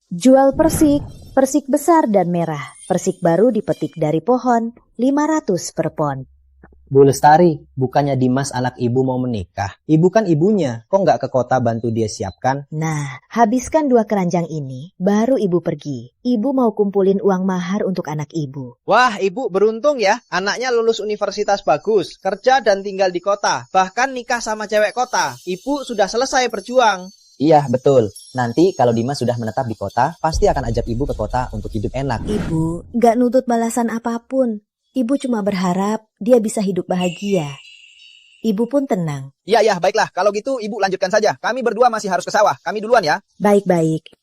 Jual persik, persik besar dan merah. Persik baru dipetik dari pohon, 500 per pon. Bu Lestari, bukannya Dimas anak ibu mau menikah? Ibu kan ibunya, kok nggak ke kota bantu dia siapkan? Nah, habiskan 2 keranjang ini, baru ibu pergi. Ibu mau kumpulin uang mahar untuk anak ibu. Wah, ibu beruntung ya. Anaknya lulus universitas bagus, kerja dan tinggal di kota. Bahkan nikah sama cewek kota. Ibu sudah selesai berjuang. Iya, betul. Nanti kalau Dimas sudah menetap di kota, pasti akan ajak ibu ke kota untuk hidup enak. Ibu, gak nutut balasan apapun. Ibu cuma berharap dia bisa hidup bahagia. Ibu pun tenang. Iya, baiklah. Kalau gitu ibu lanjutkan saja. Kami berdua masih harus ke sawah. Kami duluan ya. Baik-baik.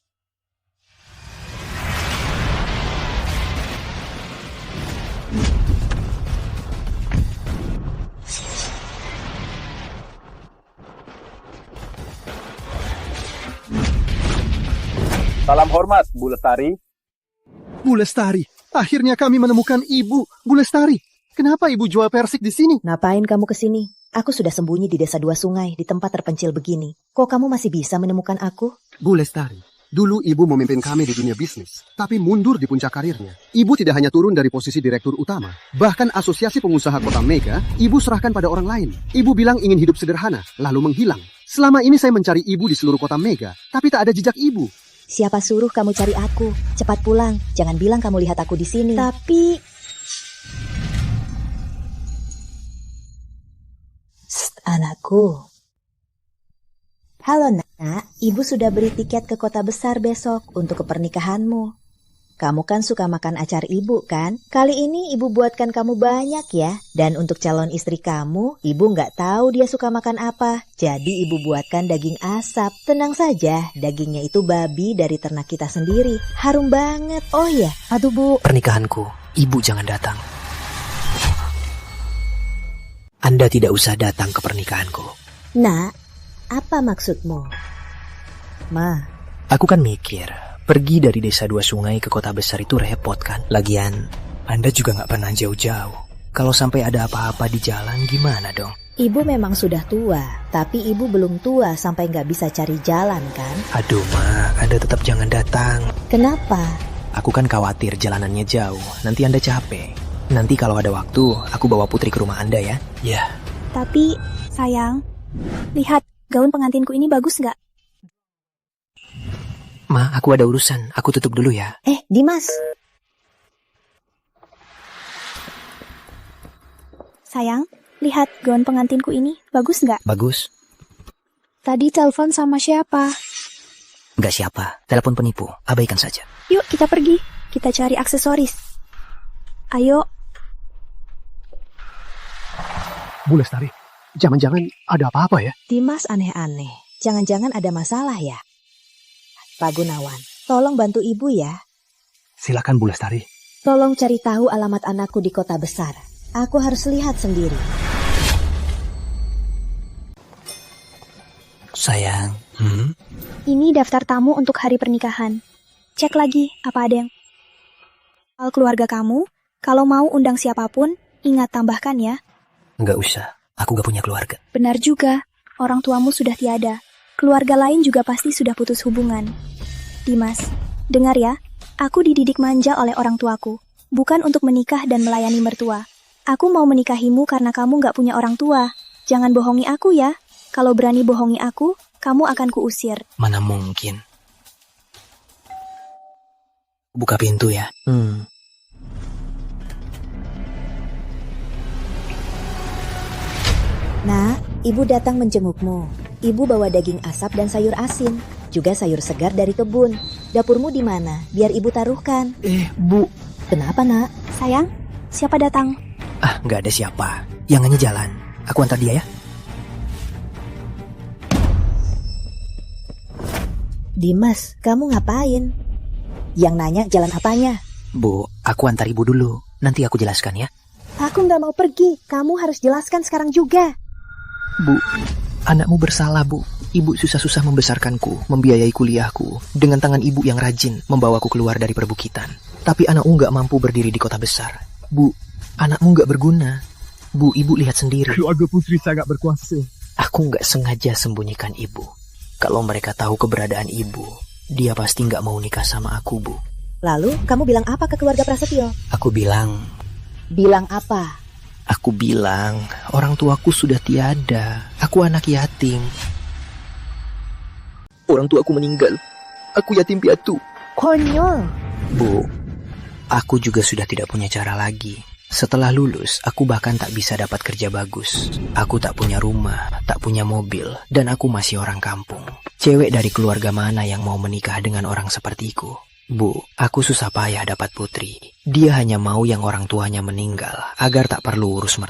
Salam hormat, Bu Lestari. Bu Lestari, akhirnya kami menemukan Ibu. Bu Lestari, kenapa Ibu jual persik di sini? Ngapain kamu kesini? Aku sudah sembunyi di desa 2 sungai, di tempat terpencil begini. Kok kamu masih bisa menemukan aku? Bu Lestari, dulu Ibu memimpin kami di dunia bisnis, tapi mundur di puncak karirnya. Ibu tidak hanya turun dari posisi direktur utama, bahkan asosiasi pengusaha kota Mega, Ibu serahkan pada orang lain. Ibu bilang ingin hidup sederhana, lalu menghilang. Selama ini saya mencari Ibu di seluruh kota Mega, tapi tak ada jejak Ibu. Siapa suruh kamu cari aku? Cepat pulang. Jangan bilang kamu lihat aku di sini. Tapi... Psst, anakku. Halo nak, ibu sudah beri tiket ke kota besar besok untuk kepernikahanmu. Kamu kan suka makan acar ibu kan? Kali ini ibu buatkan kamu banyak ya. Dan untuk calon istri kamu, ibu nggak tahu dia suka makan apa. Jadi ibu buatkan daging asap. Tenang saja, dagingnya itu babi dari ternak kita sendiri. Harum banget. Oh iya, aduh bu. Pernikahanku, ibu jangan datang. Anda tidak usah datang ke pernikahanku. Nak, apa maksudmu? Ma, aku kan mikir, pergi dari desa 2 sungai ke kota besar itu repot kan? Lagian, Anda juga nggak pernah jauh-jauh. Kalau sampai ada apa-apa di jalan, gimana dong? ibu memang sudah tua, tapi ibu belum tua sampai nggak bisa cari jalan kan? Aduh Ma, Anda tetap jangan datang. Kenapa? Aku kan khawatir jalanannya jauh, nanti Anda capek. Nanti kalau ada waktu, aku bawa Putri ke rumah Anda ya. Ya. Tapi, sayang, lihat gaun pengantinku ini bagus nggak? Ma, aku ada urusan. Aku tutup dulu ya. Dimas. Sayang, lihat gaun pengantinku ini bagus nggak? Bagus. Tadi telepon sama siapa? Nggak siapa. Telepon penipu. Abaikan saja. Yuk kita pergi. Kita cari aksesoris. Ayo. Bu Lestari, jangan-jangan ada apa-apa ya? Dimas aneh-aneh. Jangan-jangan ada masalah ya? Pak Gunawan, tolong bantu ibu ya. Silakan Bu Lestari. Tolong cari tahu alamat anakku di kota besar. Aku harus lihat sendiri. Sayang. Ini daftar tamu untuk hari pernikahan. Cek lagi apa ada yang... Soal keluarga kamu, kalau mau undang siapapun, ingat tambahkan ya. Nggak usah. Aku nggak punya keluarga. Benar juga. Orang tuamu sudah tiada. Keluarga lain juga pasti sudah putus hubungan. Dimas, dengar ya. Aku dididik manja oleh orang tuaku. Bukan untuk menikah dan melayani mertua. Aku mau menikahimu karena kamu nggak punya orang tua. Jangan bohongi aku ya. Kalau berani bohongi aku, kamu akan kuusir. Mana mungkin. Buka pintu ya. Nah, ibu datang menjengukmu. Ibu bawa daging asap dan sayur asin. Juga sayur segar dari kebun. Dapurmu di mana? Biar ibu taruhkan. Bu. Kenapa nak? Sayang, siapa datang? Nggak ada siapa. Yang hanya jalan. Aku antar dia ya. Dimas, kamu ngapain? Yang nanya jalan apanya? Bu, aku antar ibu dulu. Nanti aku jelaskan ya. Aku nggak mau pergi. Kamu harus jelaskan sekarang juga. Bu, anakmu bersalah, Bu. Ibu susah-susah membesarkanku, membiayai kuliahku. Dengan tangan ibu yang rajin membawaku keluar dari perbukitan. Tapi anakmu nggak mampu berdiri di kota besar. Bu, anakmu nggak berguna. Bu, ibu lihat sendiri. Keluarga Putri sangat berkuasa. Aku nggak sengaja sembunyikan ibu. Kalau mereka tahu keberadaan ibu, Dia pasti nggak mau nikah sama aku, Bu. Lalu, kamu bilang apa ke keluarga Prasetyo? Aku bilang, Bilang apa? orang tuaku sudah tiada. Aku anak yatim. Orang tuaku meninggal. Aku yatim piatu. Konyol. Bu, aku juga sudah tidak punya cara lagi. Setelah lulus, aku bahkan tak bisa dapat kerja bagus. Aku tak punya rumah, tak punya mobil, dan aku masih orang kampung. Cewek dari keluarga mana yang mau menikah dengan orang sepertiku? Bu, aku susah payah dapat putri. Dia hanya mau yang orang tuanya meninggal, agar tak perlu urus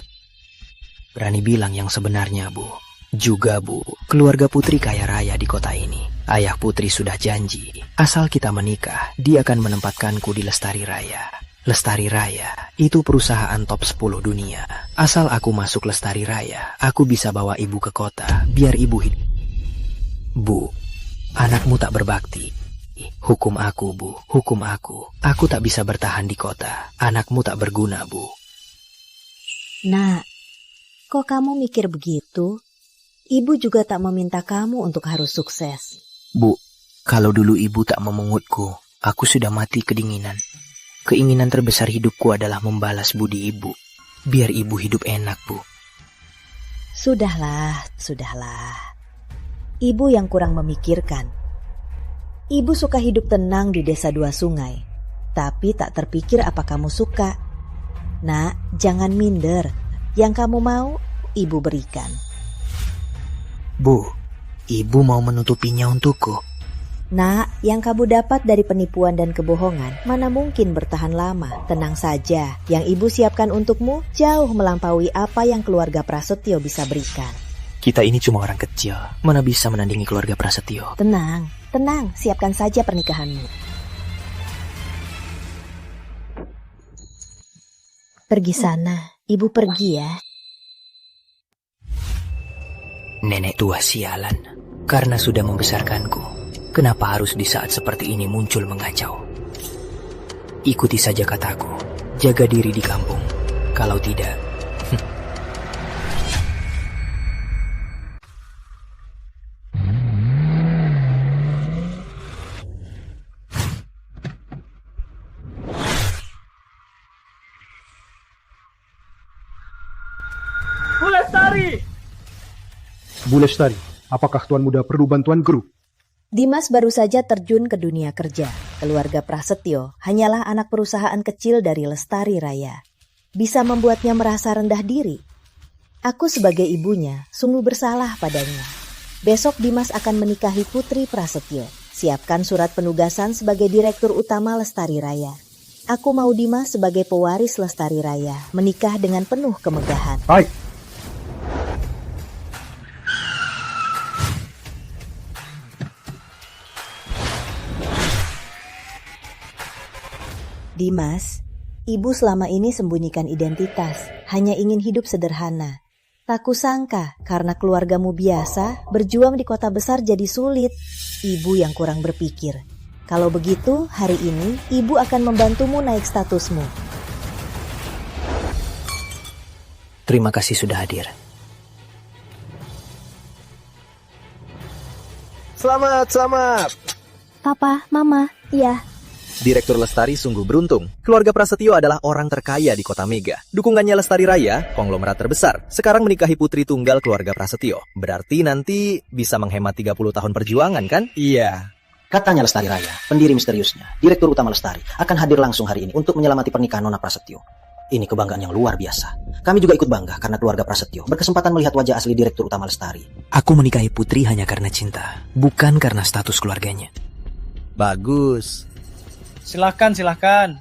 Berani bilang yang sebenarnya, Bu. Juga, Bu, keluarga putri kaya raya di kota ini. Ayah putri sudah janji, asal kita menikah, dia akan menempatkanku di Lestari Raya. Lestari Raya, itu perusahaan top 10 dunia. Asal aku masuk Lestari Raya, aku bisa bawa ibu ke kota, biar ibu hidup. Bu, anakmu tak berbakti. Hukum aku, Bu, hukum aku. Aku tak bisa bertahan di kota. Anakmu tak berguna, Bu. Nak, kok kamu mikir begitu? Ibu juga tak meminta kamu untuk harus sukses. Bu, kalau dulu ibu tak memengutku, aku sudah mati kedinginan. Keinginan terbesar hidupku adalah membalas budi ibu. Biar ibu hidup enak, Bu. Sudahlah. Ibu yang kurang memikirkan. Ibu suka hidup tenang di desa dua sungai, tapi tak terpikir apa kamu suka. Nak, jangan minder. Yang kamu mau, ibu berikan. Bu, ibu mau menutupinya untukku. Nak, yang kamu dapat dari penipuan dan kebohongan mana mungkin bertahan lama. Tenang saja, yang ibu siapkan untukmu jauh melampaui apa yang keluarga Prasetyo bisa berikan. Kita ini cuma orang kecil, mana bisa menandingi keluarga Prasetyo. Tenang, siapkan saja pernikahanmu. Pergi sana, ibu pergi ya. Nenek tua sialan, karena sudah membesarkanku. Kenapa harus di saat seperti ini muncul mengacau? Ikuti saja kataku, jaga diri di kampung. Kalau tidak, Bu Lestari, apakah Tuan Muda perlu bantuan grup? Dimas baru saja terjun ke dunia kerja. Keluarga Prasetyo hanyalah anak perusahaan kecil dari Lestari Raya. Bisa membuatnya merasa rendah diri. Aku sebagai ibunya sungguh bersalah padanya. Besok Dimas akan menikahi putri Prasetyo. Siapkan surat penugasan sebagai direktur utama Lestari Raya. Aku mau Dimas sebagai pewaris Lestari Raya, menikah dengan penuh kemegahan. Baik. Dimas, ibu selama ini sembunyikan identitas, hanya ingin hidup sederhana. Tak kusangka karena keluargamu biasa, berjuang di kota besar jadi sulit. Ibu yang kurang berpikir. Kalau begitu, hari ini ibu akan membantumu naik statusmu. terima kasih sudah hadir. Selamat. Papa, Mama, iya. Direktur Lestari sungguh beruntung. Keluarga Prasetyo adalah orang terkaya di kota Mega. Dukungannya Lestari Raya, konglomerat terbesar, sekarang menikahi putri tunggal keluarga Prasetyo. Berarti nanti bisa menghemat 30 tahun perjuangan, kan? Iya. Katanya Lestari Raya, pendiri misteriusnya, Direktur Utama Lestari, akan hadir langsung hari ini untuk menyelamati pernikahan Nona Prasetyo. Ini kebanggaan yang luar biasa. Kami juga ikut bangga karena keluarga Prasetyo berkesempatan melihat wajah asli Direktur Utama Lestari. Aku menikahi putri hanya karena cinta, bukan karena status keluarganya. Bagus. Silahkan.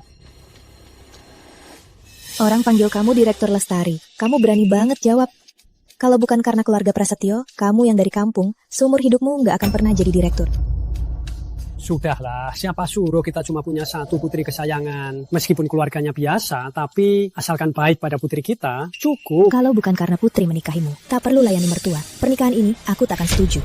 Orang panggil kamu Direktur Lestari. Kamu berani banget jawab. Kalau bukan karena keluarga Prasetyo, kamu yang dari kampung, seumur hidupmu nggak akan pernah jadi direktur. Sudahlah, siapa suruh kita cuma punya satu putri kesayangan. Meskipun keluarganya biasa, tapi asalkan baik pada putri kita, cukup. Kalau bukan karena putri menikahimu, tak perlu layani mertua. Pernikahan ini, aku tak akan setuju.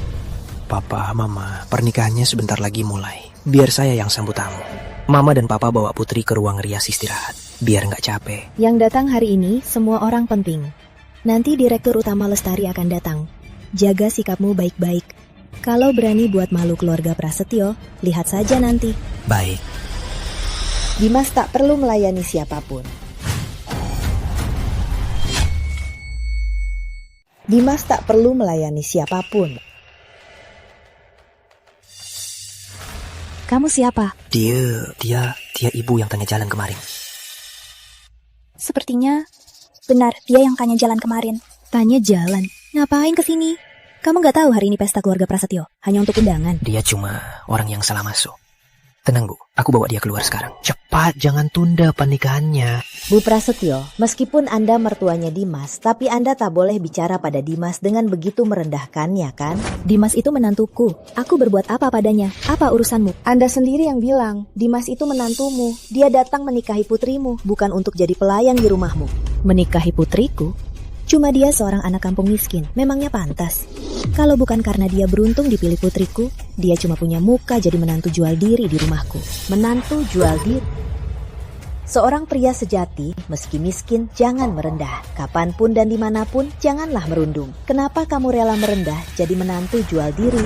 Papa, Mama, pernikahannya sebentar lagi mulai. Biar saya yang sambut tamu. Mama dan Papa bawa putri ke ruang rias istirahat, biar nggak capek. Yang datang hari ini, semua orang penting. Nanti Direktur Utama Lestari akan datang. Jaga sikapmu baik-baik. Kalau berani buat malu keluarga Prasetyo, lihat saja nanti. Baik. Dimas tak perlu melayani siapapun. Dimas tak perlu melayani siapapun. Kamu siapa? Dia ibu yang tanya jalan kemarin. Sepertinya benar dia yang tanya jalan kemarin. Tanya jalan? Ngapain kesini? Kamu nggak tahu hari ini pesta keluarga Prasetyo? Hanya untuk undangan. Dia cuma orang yang salah masuk. Tenang Bu, aku bawa dia keluar sekarang. Cepat, jangan tunda pernikahannya. Bu Prasetyo, meskipun Anda mertuanya Dimas, tapi Anda tak boleh bicara pada Dimas dengan begitu merendahkannya, kan? Dimas itu menantuku. Aku berbuat apa padanya? Apa urusanmu? Anda sendiri yang bilang, Dimas itu menantumu. Dia datang menikahi putrimu, bukan untuk jadi pelayan di rumahmu. Menikahi putriku? Cuma dia seorang anak kampung miskin, memangnya pantas. Kalau bukan karena dia beruntung dipilih putriku, dia cuma punya muka jadi menantu jual diri di rumahku. Menantu jual diri. Seorang pria sejati, meski miskin, jangan merendah. Kapanpun dan dimanapun, janganlah merundung. Kenapa kamu rela merendah jadi menantu jual diri?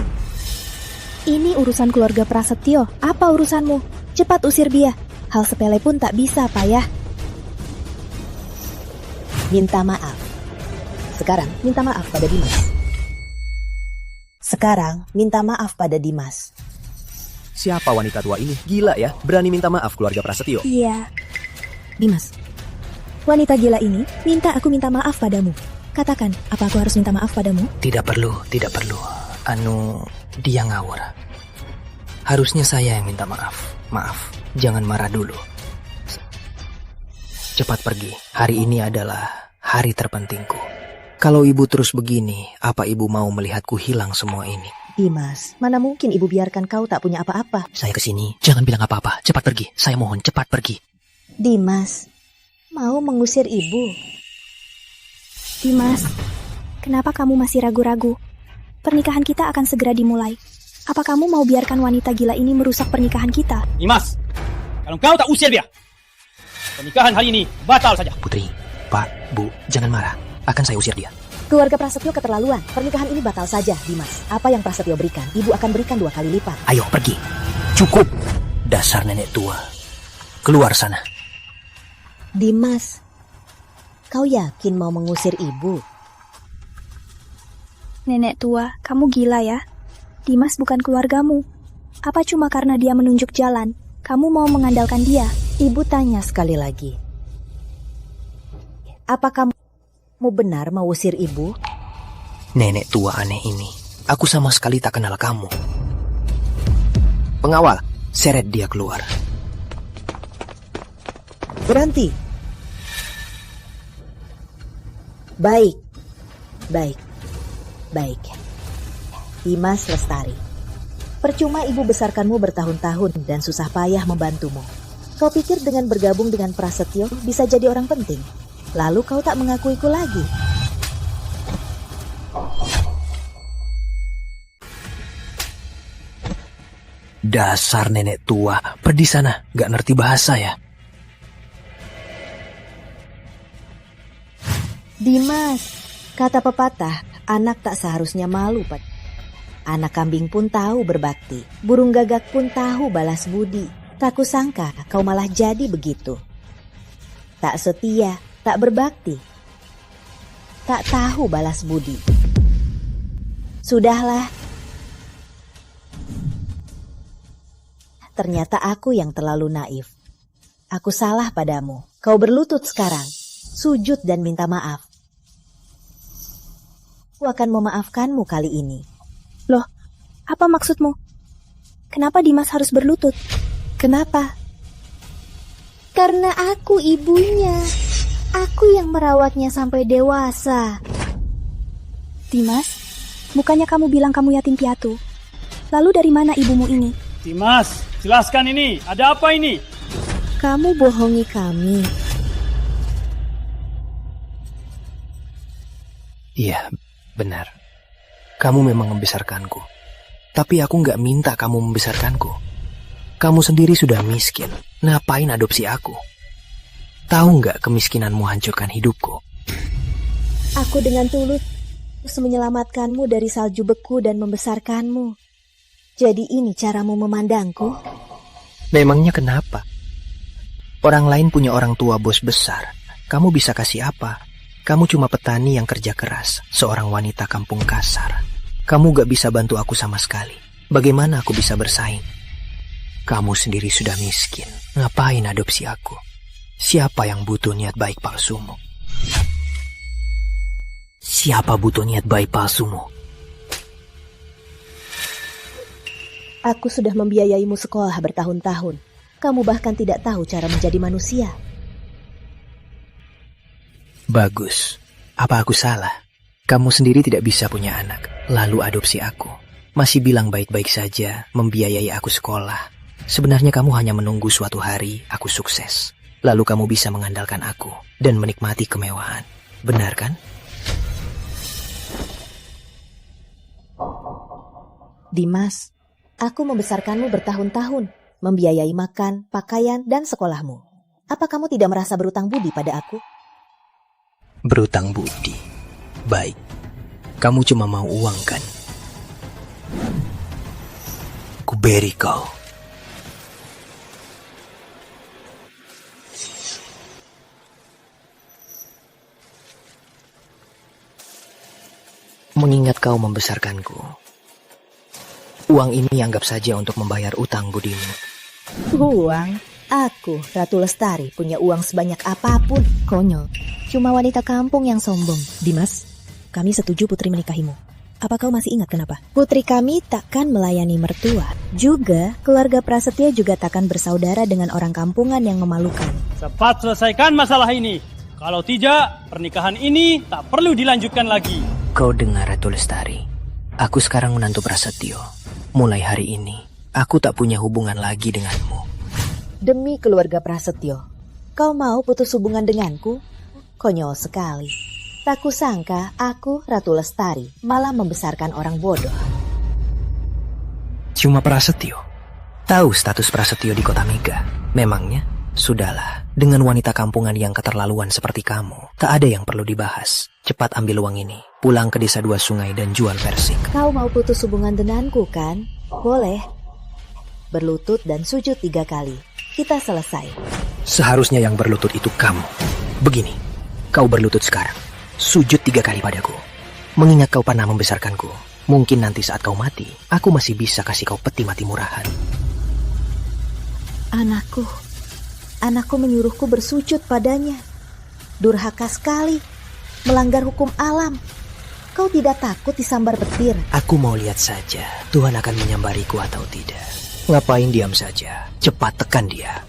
Ini urusan keluarga Prasetyo. Apa urusanmu? Cepat usir dia. Hal sepele pun tak bisa, payah. Minta maaf. Sekarang, minta maaf pada Dimas. Sekarang, minta maaf pada Dimas. Siapa wanita tua ini? Gila ya, berani minta maaf keluarga Prasetyo. Iya. Dimas, wanita gila ini minta aku minta maaf padamu. Katakan, apa aku harus minta maaf padamu? Tidak perlu. Dia ngawur. Harusnya saya yang minta maaf. Maaf, jangan marah dulu. Cepat pergi, hari ini adalah hari terpentingku. Kalau ibu terus begini, apa ibu mau melihatku hilang semua ini? Dimas, mana mungkin ibu biarkan kau tak punya apa-apa? Saya kesini, jangan bilang apa-apa. Cepat pergi, saya mohon cepat pergi. Dimas, mau mengusir ibu? Dimas, kenapa kamu masih ragu-ragu? Pernikahan kita akan segera dimulai. Apa kamu mau biarkan wanita gila ini merusak pernikahan kita? Dimas, kalau kau tak usir dia, pernikahan hari ini batal saja. Putri, Pak, Bu, jangan marah. Akan saya usir dia. Keluarga Prasetyo keterlaluan. Pernikahan ini batal saja, Dimas. Apa yang Prasetyo berikan, ibu akan berikan 2 kali lipat. Ayo pergi. Cukup. Dasar nenek tua. Keluar sana. Dimas, kau yakin mau mengusir ibu? Nenek tua, kamu gila ya? Dimas bukan keluargamu. Apa cuma karena dia menunjuk jalan, kamu mau mengandalkan dia? Ibu tanya sekali lagi. Apa kamu benar mau usir ibu? Nenek tua aneh ini. Aku sama sekali tak kenal kamu. Pengawal, seret dia keluar. Berhenti. Baik. Dimas Lestari. Percuma ibu besarkanmu bertahun-tahun dan susah payah membantumu. Kau pikir dengan bergabung dengan Prasetyo bisa jadi orang penting? Lalu kau tak mengakuiku lagi. Dasar nenek tua, pergi sana, gak ngerti bahasa ya. Dimas, kata pepatah, anak tak seharusnya malu. Anak kambing pun tahu berbakti, burung gagak pun tahu balas budi. Tak kusangka kau malah jadi begitu. Tak setia, tak berbakti, tak tahu balas budi. Sudahlah. Ternyata aku yang terlalu naif. Aku salah padamu. Kau berlutut sekarang. Sujud dan minta maaf. Aku akan memaafkanmu kali ini. Loh, apa maksudmu? Kenapa Dimas harus berlutut? Kenapa? Karena aku ibunya. Aku yang merawatnya sampai dewasa. Dimas, bukannya kamu bilang kamu yatim piatu? Lalu dari mana ibumu ini? Dimas, jelaskan ini. Ada apa ini? Kamu bohongi kami. Iya, benar. Kamu memang membesarkanku. Tapi aku gak minta kamu membesarkanku. Kamu sendiri sudah miskin. Ngapain adopsi aku? Tahu nggak kemiskinanmu hancurkan hidupku? Aku dengan tulus harus menyelamatkanmu dari salju beku dan membesarkanmu. Jadi ini caramu memandangku? Memangnya kenapa? Orang lain punya orang tua bos besar. Kamu bisa kasih apa? Kamu cuma petani yang kerja keras, seorang wanita kampung kasar. Kamu gak bisa bantu aku sama sekali. Bagaimana aku bisa bersaing? Kamu sendiri sudah miskin. Ngapain adopsi aku? Siapa yang butuh niat baik palsumu? Siapa butuh niat baik palsumu? Aku sudah membiayaimu sekolah bertahun-tahun. Kamu bahkan tidak tahu cara menjadi manusia. Bagus. Apa aku salah? Kamu sendiri tidak bisa punya anak, lalu adopsi aku. Masih bilang baik-baik saja, membiayai aku sekolah. Sebenarnya kamu hanya menunggu suatu hari aku sukses. Lalu kamu bisa mengandalkan aku dan menikmati kemewahan. Benar kan? Dimas, aku membesarkanmu bertahun-tahun, membiayai makan, pakaian, dan sekolahmu. Apa kamu tidak merasa berutang budi pada aku? Berutang budi. Baik. Kamu cuma mau uang kan? Ku beri kau. Mengingat kau membesarkanku, uang ini anggap saja untuk membayar utang budimu. Uang? Aku, Ratu Lestari, punya uang sebanyak apapun. Konyol. Cuma wanita kampung yang sombong. Dimas, kami setuju putri menikahimu. Apa kau masih ingat kenapa? Putri kami takkan melayani mertua. Juga, keluarga Prasetyo juga takkan bersaudara dengan orang kampungan yang memalukan. Cepat selesaikan masalah ini. Kalau tidak, pernikahan ini tak perlu dilanjutkan lagi. Kau dengar Ratu Lestari, aku sekarang menantu Prasetyo. Mulai hari ini, aku tak punya hubungan lagi denganmu. Demi keluarga Prasetyo, kau mau putus hubungan denganku? Konyol sekali. Tak kusangka aku, Ratu Lestari, malah membesarkan orang bodoh. Cuma Prasetyo? Tahu status Prasetyo di kota Mega? Memangnya? Sudahlah, dengan wanita kampungan yang keterlaluan seperti kamu, tak ada yang perlu dibahas. Cepat ambil uang ini, pulang ke desa Dua Sungai dan jual persik. Kau mau putus hubungan denganku kan? Boleh. Berlutut dan sujud 3 kali. Kita selesai. Seharusnya yang berlutut itu kamu. Begini, kau berlutut sekarang. Sujud 3 kali padaku. Mengingat kau pernah membesarkanku, mungkin nanti saat kau mati, aku masih bisa kasih kau peti mati murahan. Anakku menyuruhku bersujud padanya. Durhaka sekali. Melanggar hukum alam. Kau tidak takut disambar petir? Aku mau lihat saja, Tuhan akan menyambariku atau tidak. Ngapain diam saja? Cepat tekan dia.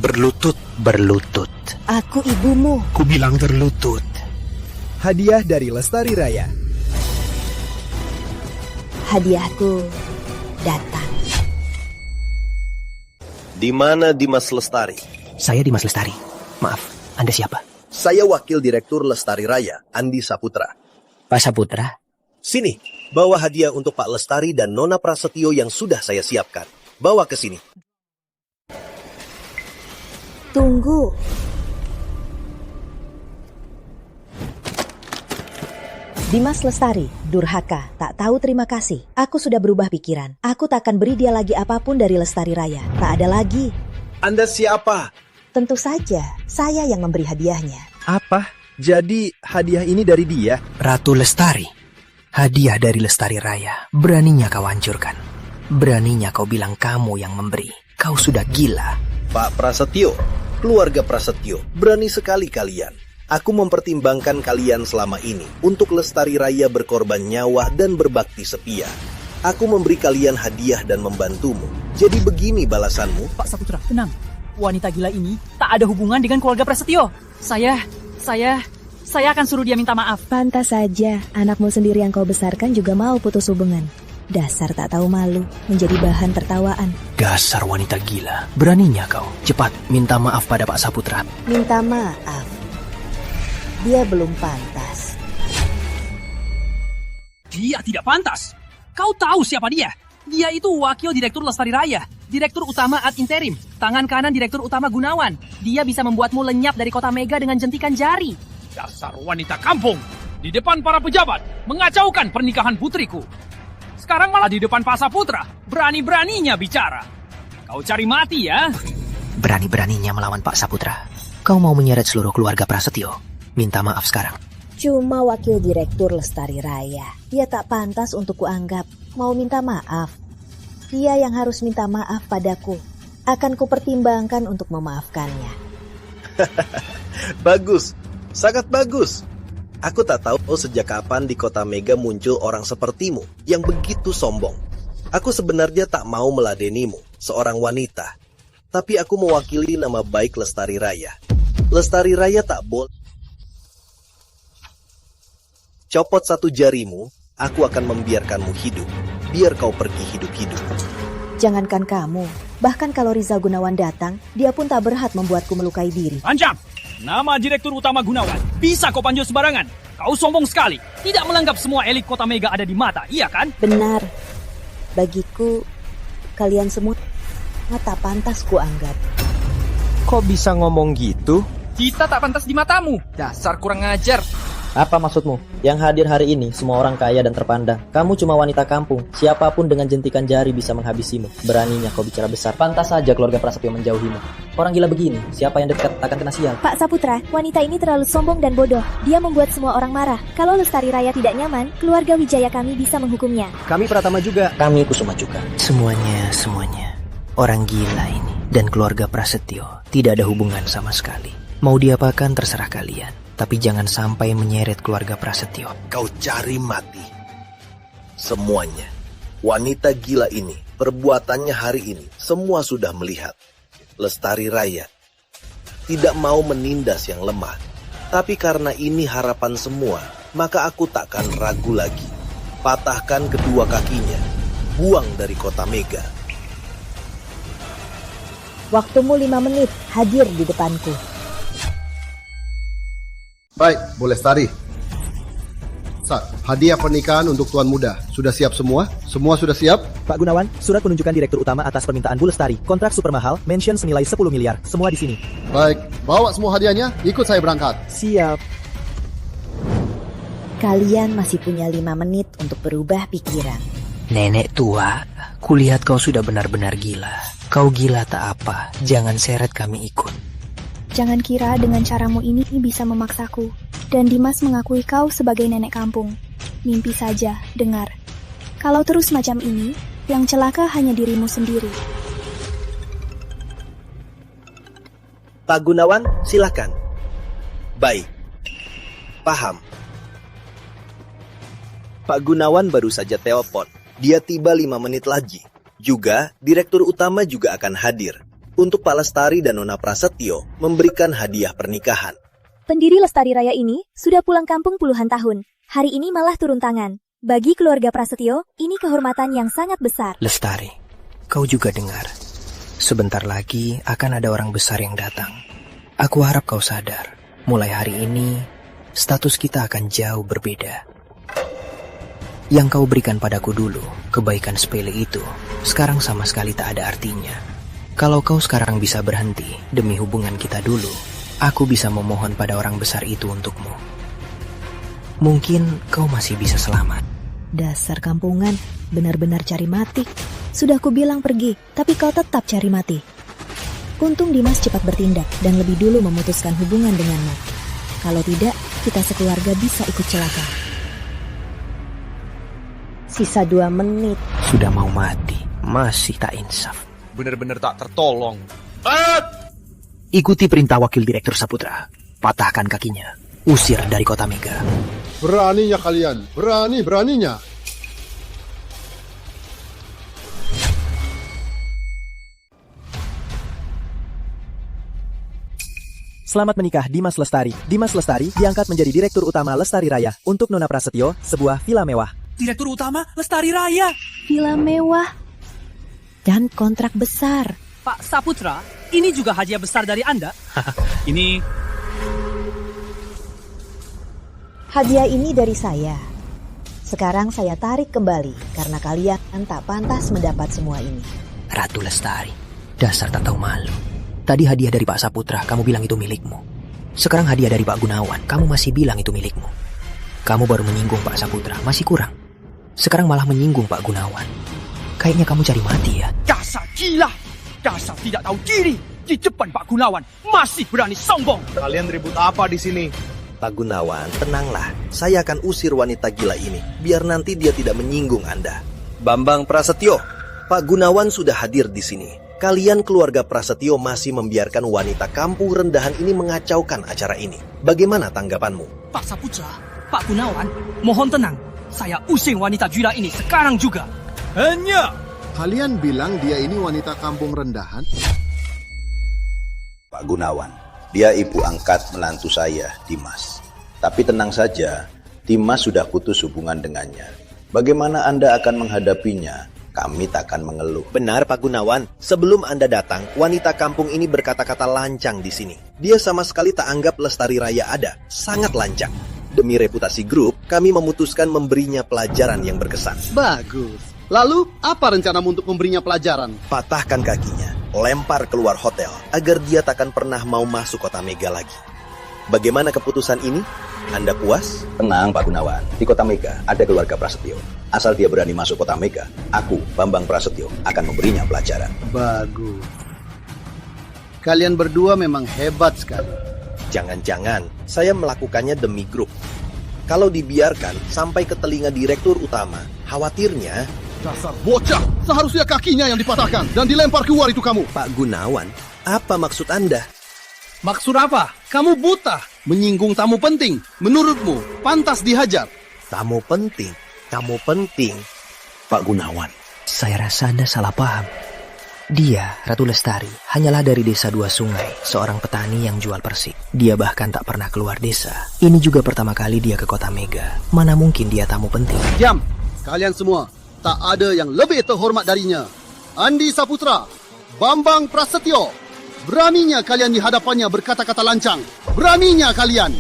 Berlutut. Berlutut. Aku ibumu. Ku bilang berlutut. Hadiah dari Lestari Raya. Hadiahku datang. Di mana Dimas Lestari? Saya Dimas Lestari. Maaf, Anda siapa? Saya Wakil Direktur Lestari Raya, Andi Saputra. Pak Saputra? Sini, bawa hadiah untuk Pak Lestari dan Nona Prasetyo yang sudah saya siapkan. Bawa ke sini. Tunggu. Dimas Lestari, durhaka, tak tahu terima kasih. Aku sudah berubah pikiran. Aku tak akan beri dia lagi apapun dari Lestari Raya. Tak ada lagi. Anda siapa? Tentu saja, saya yang memberi hadiahnya. Apa? Jadi hadiah ini dari dia? Ratu Lestari. Hadiah dari Lestari Raya. Beraninya kau hancurkan. Beraninya kau bilang kamu yang memberi. Kau sudah gila. Pak Prasetyo, keluarga Prasetyo, berani sekali kalian. Aku mempertimbangkan kalian selama ini untuk Lestari Raya berkorban nyawa dan berbakti setia. Aku memberi kalian hadiah dan membantumu. Jadi begini balasanmu. Pak Saputra, tenang. Wanita gila ini tak ada hubungan dengan keluarga Prasetyo. Saya akan suruh dia minta maaf. Pantas saja, anakmu sendiri yang kau besarkan juga mau putus hubungan. Dasar tak tahu malu, menjadi bahan tertawaan. Dasar wanita gila. Beraninya kau. Cepat, minta maaf pada Pak Saputra. Minta maaf. Dia belum pantas. Dia tidak pantas. Kau tahu siapa dia? Dia itu wakil direktur Lestari Raya. Direktur Utama ad interim, tangan kanan Direktur Utama Gunawan. Dia bisa membuatmu lenyap dari kota Mega dengan jentikan jari. Dasar wanita kampung, di depan para pejabat, mengacaukan pernikahan putriku. Sekarang malah di depan Pak Saputra, berani-beraninya bicara. Kau cari mati ya? Berani-beraninya melawan Pak Saputra. Kau mau menyeret seluruh keluarga Prasetyo. Minta maaf sekarang. Cuma wakil direktur Lestari Raya. Dia tak pantas untuk kuanggap mau minta maaf. Dia yang harus minta maaf padaku. Akan kupertimbangkan untuk memaafkannya. Bagus, sangat bagus. Aku tak tahu sejak kapan di kota Mega muncul orang sepertimu yang begitu sombong. Aku sebenarnya tak mau meladenimu, seorang wanita. Tapi aku mewakili nama baik Lestari Raya. Lestari Raya tak boleh. Copot satu jarimu, aku akan membiarkanmu hidup. Biar kau pergi hidup-hidup. Jangankan kamu, bahkan kalau Rizal Gunawan datang, dia pun tak berhak membuatku melukai diri. Panjang! Nama Direktur Utama Gunawan. Bisa kau panggil sembarangan. Kau sombong sekali. Tidak menganggap semua elit kota Mega ada di mata, iya kan? Benar. Bagiku, kalian semua tak pantas kuanggap. Kok bisa ngomong gitu? Kita tak pantas di matamu. Dasar kurang ajar. Apa maksudmu? Yang hadir hari ini semua orang kaya dan terpandang. Kamu cuma wanita kampung. Siapapun dengan jentikan jari bisa menghabisimu. Beraninya kau bicara besar. Pantas saja keluarga Prasetyo menjauhimu. Orang gila begini, siapa yang dekat akan kena sial. Pak Saputra, wanita ini terlalu sombong dan bodoh. Dia membuat semua orang marah. Kalau Lestari Raya tidak nyaman, keluarga Wijaya kami bisa menghukumnya. Kami Pratama juga. Kami Kusuma juga. Semuanya. Orang gila ini dan keluarga Prasetyo tidak ada hubungan sama sekali. Mau diapakan terserah kalian. Tapi jangan sampai menyeret keluarga Prasetyo. Kau cari mati. Semuanya. Wanita gila ini, perbuatannya hari ini, semua sudah melihat. Lestari Raya tidak mau menindas yang lemah. Tapi karena ini harapan semua, maka aku takkan ragu lagi. Patahkan kedua kakinya. Buang dari kota Mega. Waktumu 5 menit, hadir di depanku. Baik, Bu Lestari. Hadiah pernikahan untuk Tuan Muda. Sudah siap semua? Semua sudah siap? Pak Gunawan, surat penunjukan Direktur Utama atas permintaan Bu Lestari. Kontrak super mahal, mention senilai 10 miliar. Semua di sini. Baik, bawa semua hadiahnya, ikut saya berangkat. Siap. Kalian masih punya 5 menit untuk berubah pikiran. Nenek tua, kulihat kau sudah benar-benar gila. Kau gila tak apa, jangan seret kami ikut. Jangan kira dengan caramu ini bisa memaksaku. Dan Dimas mengakui kau sebagai nenek kampung. Mimpi saja, dengar. Kalau terus macam ini, yang celaka hanya dirimu sendiri. Pak Gunawan, silakan. Baik. Paham. Pak Gunawan baru saja telepon. Dia tiba 5 menit lagi. Juga, Direktur Utama juga akan hadir. Untuk Pak Lestari dan Nona Prasetyo memberikan hadiah pernikahan. Pendiri Lestari Raya ini sudah pulang kampung puluhan tahun. Hari ini malah turun tangan. Bagi keluarga Prasetyo, ini kehormatan yang sangat besar. Lestari, kau juga dengar. Sebentar lagi akan ada orang besar yang datang. Aku harap kau sadar, mulai hari ini, status kita akan jauh berbeda. Yang kau berikan padaku dulu, kebaikan sepele itu, sekarang sama sekali tak ada artinya. Kalau kau sekarang bisa berhenti demi hubungan kita dulu, aku bisa memohon pada orang besar itu untukmu. Mungkin kau masih bisa selamat. Dasar kampungan, benar-benar cari mati. Sudah kubilang pergi, tapi kau tetap cari mati. Untung Dimas cepat bertindak dan lebih dulu memutuskan hubungan denganmu. Kalau tidak, kita sekeluarga bisa ikut celaka. Sisa 2 menit. Sudah mau mati, masih tak insaf. Benar-benar tak tertolong. Ikuti perintah Wakil Direktur Saputra. Patahkan kakinya. Usir dari kota Mega. Beraninya kalian, beraninya. Selamat menikah Dimas Lestari. Dimas Lestari diangkat menjadi Direktur Utama Lestari Raya untuk Nona Prasetyo, sebuah villa mewah. Direktur Utama Lestari Raya. Villa mewah. Dan kontrak besar. Pak Saputra, ini juga hadiah besar dari Anda. Ini hadiah ini dari saya. Sekarang saya tarik kembali karena kalian tak pantas mendapat semua ini. Ratu Lestari, dasar tak tahu malu. Tadi hadiah dari Pak Saputra, kamu bilang itu milikmu. Sekarang hadiah dari Pak Gunawan, kamu masih bilang itu milikmu. Kamu baru menyinggung Pak Saputra, masih kurang. Sekarang malah menyinggung Pak Gunawan. Kayaknya kamu cari mati ya. Dasar gila! Dasar tidak tahu diri! Di depan Pak Gunawan masih berani sombong! Kalian ribut apa di sini? Pak Gunawan, tenanglah. Saya akan usir wanita gila ini, biar nanti dia tidak menyinggung Anda. Bambang Prasetyo, Pak Gunawan sudah hadir di sini. Kalian keluarga Prasetyo masih membiarkan wanita kampung rendahan ini mengacaukan acara ini. Bagaimana tanggapanmu? Pak Saputra, Pak Gunawan, mohon tenang. Saya using wanita gila ini sekarang juga. Hanya! Kalian bilang dia ini wanita kampung rendahan? Pak Gunawan, dia ibu angkat menantu saya, Dimas. Tapi tenang saja, Dimas sudah putus hubungan dengannya. Bagaimana Anda akan menghadapinya? Kami takkan mengeluh. Benar Pak Gunawan, sebelum Anda datang, wanita kampung ini berkata-kata lancang di sini. Dia sama sekali tak anggap Lestari Raya ada, sangat lancang. Demi reputasi grup, kami memutuskan memberinya pelajaran yang berkesan. Bagus. Lalu, apa rencanamu untuk memberinya pelajaran? Patahkan kakinya, lempar keluar hotel, agar dia takkan pernah mau masuk kota Mega lagi. Bagaimana keputusan ini? Anda puas? Tenang Pak Gunawan, di kota Mega ada keluarga Prasetyo. Asal dia berani masuk kota Mega, aku, Bambang Prasetyo, akan memberinya pelajaran. Bagus. Kalian berdua memang hebat sekali. Jangan-jangan saya melakukannya demi grup. Kalau dibiarkan sampai ke telinga direktur utama, khawatirnya... Dasar bocah, seharusnya kakinya yang dipatahkan dan dilempar keluar itu kamu. Pak Gunawan, apa maksud Anda? Maksud apa? Kamu buta. Menyinggung tamu penting. Menurutmu, pantas dihajar. Tamu penting? Tamu penting? Pak Gunawan. Saya rasa Anda salah paham. Dia, Ratu Lestari, hanyalah dari desa Dua Sungai, seorang petani yang jual persik. Dia bahkan tak pernah keluar desa. Ini juga pertama kali dia ke kota Mega. Mana mungkin dia tamu penting. Diam, kalian semua. Tak ada yang lebih terhormat darinya. Andi Saputra, Bambang Prasetyo. Beraninya kalian di hadapannya berkata-kata lancang. Beraninya kalian.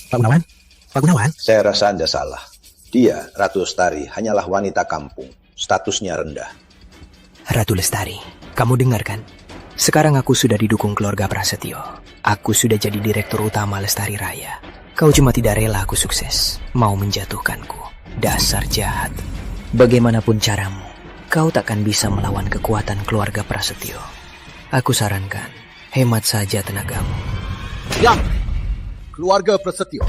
Pak Gunawan? Pak Gunawan? Saya rasa Anda salah. Dia, Ratu Lestari, hanyalah wanita kampung. Statusnya rendah. Ratu Lestari, kamu dengar kan? Sekarang aku sudah didukung keluarga Prasetyo. Aku sudah jadi direktur utama Lestari Raya. Kau cuma tidak rela aku sukses. Mau menjatuhkanku. Dasar jahat. Bagaimanapun caramu, kau takkan bisa melawan kekuatan keluarga Prasetyo. Aku sarankan, hemat saja tenagamu. Diam! Keluarga Prasetyo.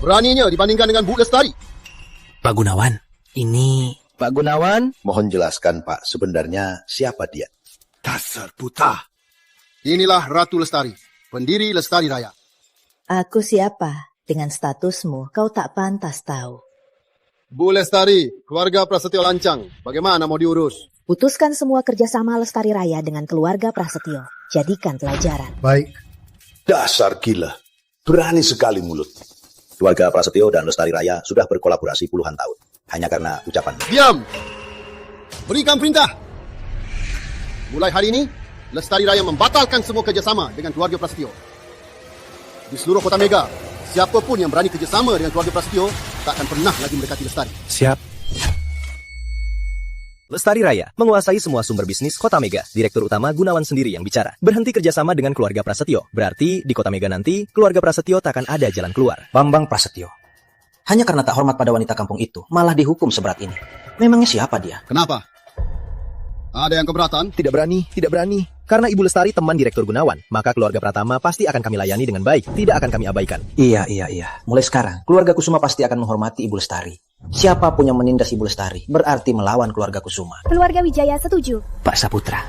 Beraninya dibandingkan dengan Bu Lestari. Pak Gunawan, ini... Pak Gunawan, mohon jelaskan Pak, sebenarnya siapa dia? Dasar buta. Inilah Ratu Lestari, pendiri Lestari Raya. Aku siapa? Dengan statusmu, kau tak pantas tahu. Bu Lestari, keluarga Prasetyo lancang. Bagaimana mau diurus? Putuskan semua kerjasama Lestari Raya dengan keluarga Prasetyo. Jadikan pelajaran. Baik. Dasar gila. Berani sekali mulut. Keluarga Prasetyo dan Lestari Raya sudah berkolaborasi puluhan tahun. Hanya karena ucapan. Diam! Berikan perintah. Mulai hari ini, Lestari Raya membatalkan semua kerjasama dengan keluarga Prasetyo. Di seluruh kota Mega, siapapun yang berani kerjasama dengan keluarga Prasetyo tak akan pernah lagi mendekati Lestari. Siap. Lestari Raya menguasai semua sumber bisnis kota Mega. Direktur utama Gunawan sendiri yang bicara. Berhenti kerjasama dengan keluarga Prasetyo. Berarti di kota Mega nanti, keluarga Prasetyo tak akan ada jalan keluar. Bambang Prasetyo. Hanya karena tak hormat pada wanita kampung itu, malah dihukum seberat ini. Memangnya siapa dia? Kenapa? Ada yang keberatan? Tidak berani, tidak berani. Karena Ibu Lestari teman Direktur Gunawan, maka keluarga Pratama pasti akan kami layani dengan baik. Tidak akan kami abaikan. Iya. Mulai sekarang, keluarga Kusuma pasti akan menghormati Ibu Lestari. Siapapun yang menindas Ibu Lestari, berarti melawan keluarga Kusuma. Keluarga Wijaya setuju. Pak Saputra.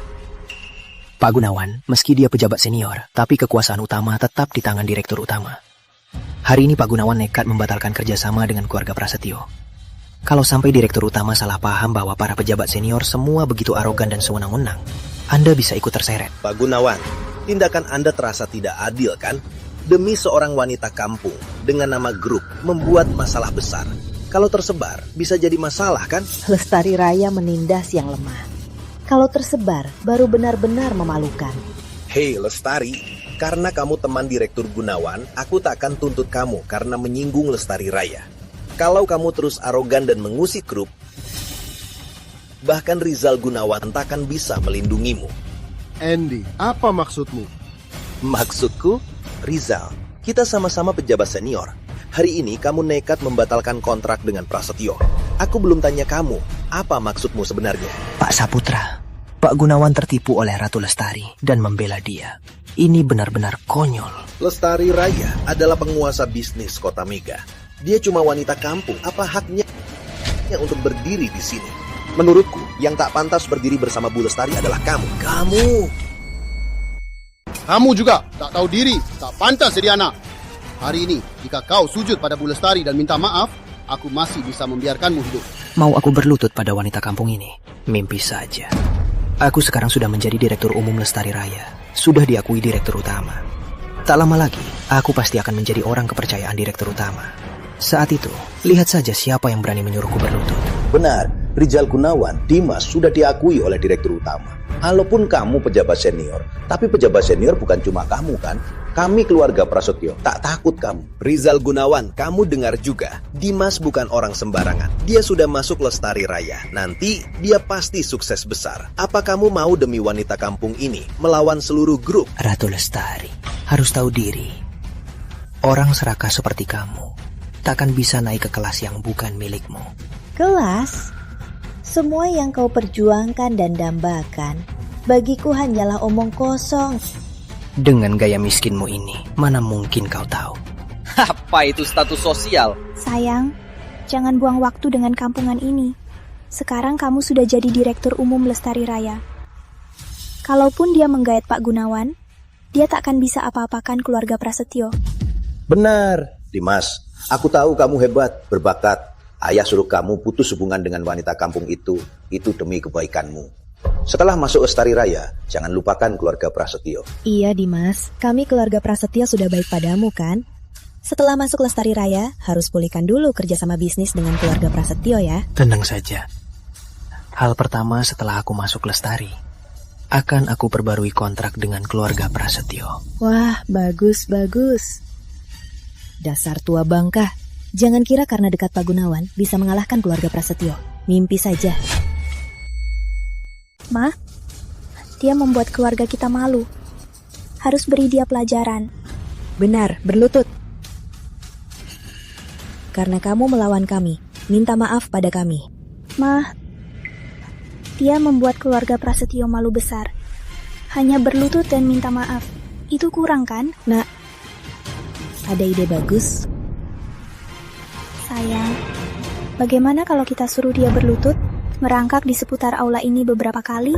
Pak Gunawan, meski dia pejabat senior, tapi kekuasaan utama tetap di tangan Direktur Utama. Hari ini Pak Gunawan nekat membatalkan kerjasama dengan keluarga Prasetyo. Kalau sampai Direktur Utama salah paham bahwa para pejabat senior semua begitu arogan dan sewenang-wenang, Anda bisa ikut terseret. Pak Gunawan, tindakan Anda terasa tidak adil kan? Demi seorang wanita kampung dengan nama grup membuat masalah besar. Kalau tersebar, bisa jadi masalah kan? Lestari Raya menindas yang lemah. Kalau tersebar, baru benar-benar memalukan. Hei Lestari, karena kamu teman Direktur Gunawan, aku tak akan tuntut kamu karena menyinggung Lestari Raya. Kalau kamu terus arogan dan mengusik grup, Bahkan Rizal Gunawan takkan bisa melindungimu. Andy, apa maksudmu? Maksudku, Rizal, kita sama-sama pejabat senior. Hari ini kamu nekat membatalkan kontrak dengan Prasetyo. Aku belum tanya kamu, apa maksudmu sebenarnya? Pak Saputra, Pak Gunawan tertipu oleh Ratu Lestari dan membela dia. Ini benar-benar konyol. Lestari Raya adalah penguasa bisnis Kota Mega. Dia cuma wanita kampung. Apa haknya untuk berdiri di sini? Menurutku, yang tak pantas berdiri bersama Bu Lestari adalah kamu. Kamu juga tak tahu diri, tak pantas jadi anak. Hari ini, jika kau sujud pada Bu Lestari dan minta maaf, aku masih bisa membiarkanmu hidup. Mau aku berlutut pada wanita kampung ini? Mimpi saja. Aku sekarang sudah menjadi Direktur Umum Lestari Raya. Sudah diakui Direktur Utama. Tak lama lagi, aku pasti akan menjadi orang kepercayaan Direktur Utama. Saat itu, lihat saja siapa yang berani menyuruhku berlutut. Benar, Rizal Gunawan, Dimas sudah diakui oleh Direktur Utama. Walaupun kamu pejabat senior, tapi pejabat senior bukan cuma kamu kan? Kami keluarga Prasetyo, tak takut kamu. Rizal Gunawan, kamu dengar juga. Dimas bukan orang sembarangan. Dia sudah masuk Lestari Raya. Nanti dia pasti sukses besar. Apa kamu mau demi wanita kampung ini melawan seluruh grup? Ratu Lestari, harus tahu diri. Orang serakah seperti kamu takkan bisa naik ke kelas yang bukan milikmu. Kelas? Semua yang kau perjuangkan dan dambakan, bagiku hanyalah omong kosong. Dengan gaya miskinmu ini, mana mungkin kau tahu? Apa itu status sosial? Sayang, jangan buang waktu dengan kampungan ini. Sekarang kamu sudah jadi Direktur Umum Lestari Raya. Kalaupun dia menggait Pak Gunawan, dia takkan bisa apa-apakan keluarga Prasetyo. Benar, Dimas. Aku tahu kamu hebat, berbakat. Ayah suruh kamu putus hubungan dengan wanita kampung itu demi kebaikanmu. Setelah masuk Lestari Raya, jangan lupakan keluarga Prasetyo. Iya Dimas, kami keluarga Prasetyo sudah baik padamu kan? Setelah masuk Lestari Raya, harus pulihkan dulu kerjasama bisnis dengan keluarga Prasetyo ya. Tenang saja. Hal pertama setelah aku masuk Lestari, akan aku perbarui kontrak dengan keluarga Prasetyo. Wah, bagus. Dasar tua bangka. Jangan kira karena dekat Pak Gunawan bisa mengalahkan keluarga Prasetyo. Mimpi saja. Ma, dia membuat keluarga kita malu. Harus beri dia pelajaran. Benar, berlutut. Karena kamu melawan kami, minta maaf pada kami. Ma, dia membuat keluarga Prasetyo malu besar. Hanya berlutut dan minta maaf. Itu kurang kan? Nak, ada ide bagus. Sayang, bagaimana kalau kita suruh dia berlutut, merangkak di seputar aula ini beberapa kali,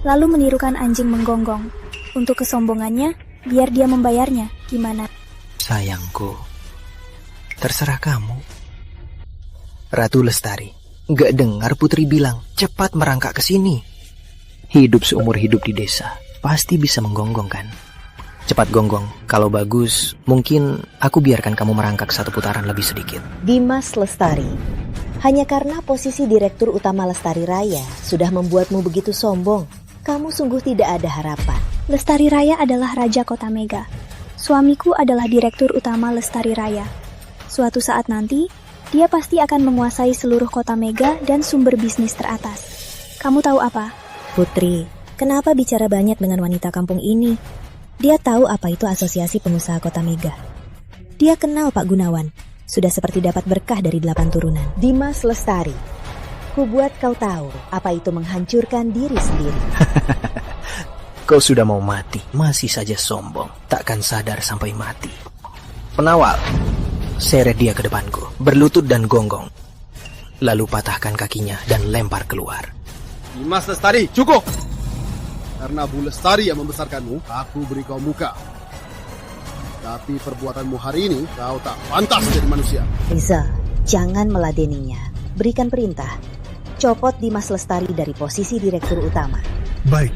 lalu menirukan anjing menggonggong. Untuk kesombongannya, biar dia membayarnya. Gimana? Sayangku, terserah kamu. Ratu Lestari, gak dengar Putri bilang, cepat merangkak ke sini. Hidup seumur hidup di desa, pasti bisa menggonggong kan? Cepat gonggong, kalau bagus, mungkin aku biarkan kamu merangkak satu putaran lebih sedikit. Dimas Lestari, hanya karena posisi Direktur Utama Lestari Raya sudah membuatmu begitu sombong. Kamu sungguh tidak ada harapan. Lestari Raya adalah Raja Kota Mega. Suamiku adalah Direktur Utama Lestari Raya. Suatu saat nanti, dia pasti akan menguasai seluruh Kota Mega dan sumber bisnis teratas. Kamu tahu apa? Putri, kenapa bicara banyak dengan wanita kampung ini? Dia tahu apa itu asosiasi pengusaha Kota Mega. Dia kenal Pak Gunawan. Sudah seperti dapat berkah dari 8 turunan. Dimas Lestari, ku buat kau tahu apa itu menghancurkan diri sendiri. Kau sudah mau mati, masih saja sombong. Takkan sadar sampai mati. Penawal, seret dia ke depanku, berlutut dan gonggong. Lalu patahkan kakinya dan lempar keluar. Dimas Lestari, cukup! Karena Bu Lestari yang membesarkanmu, aku beri kau muka. Tapi perbuatanmu hari ini, kau tak pantas jadi manusia. Riza, jangan meladeninya. Berikan perintah. Copot Dimas Lestari dari posisi Direktur Utama. Baik.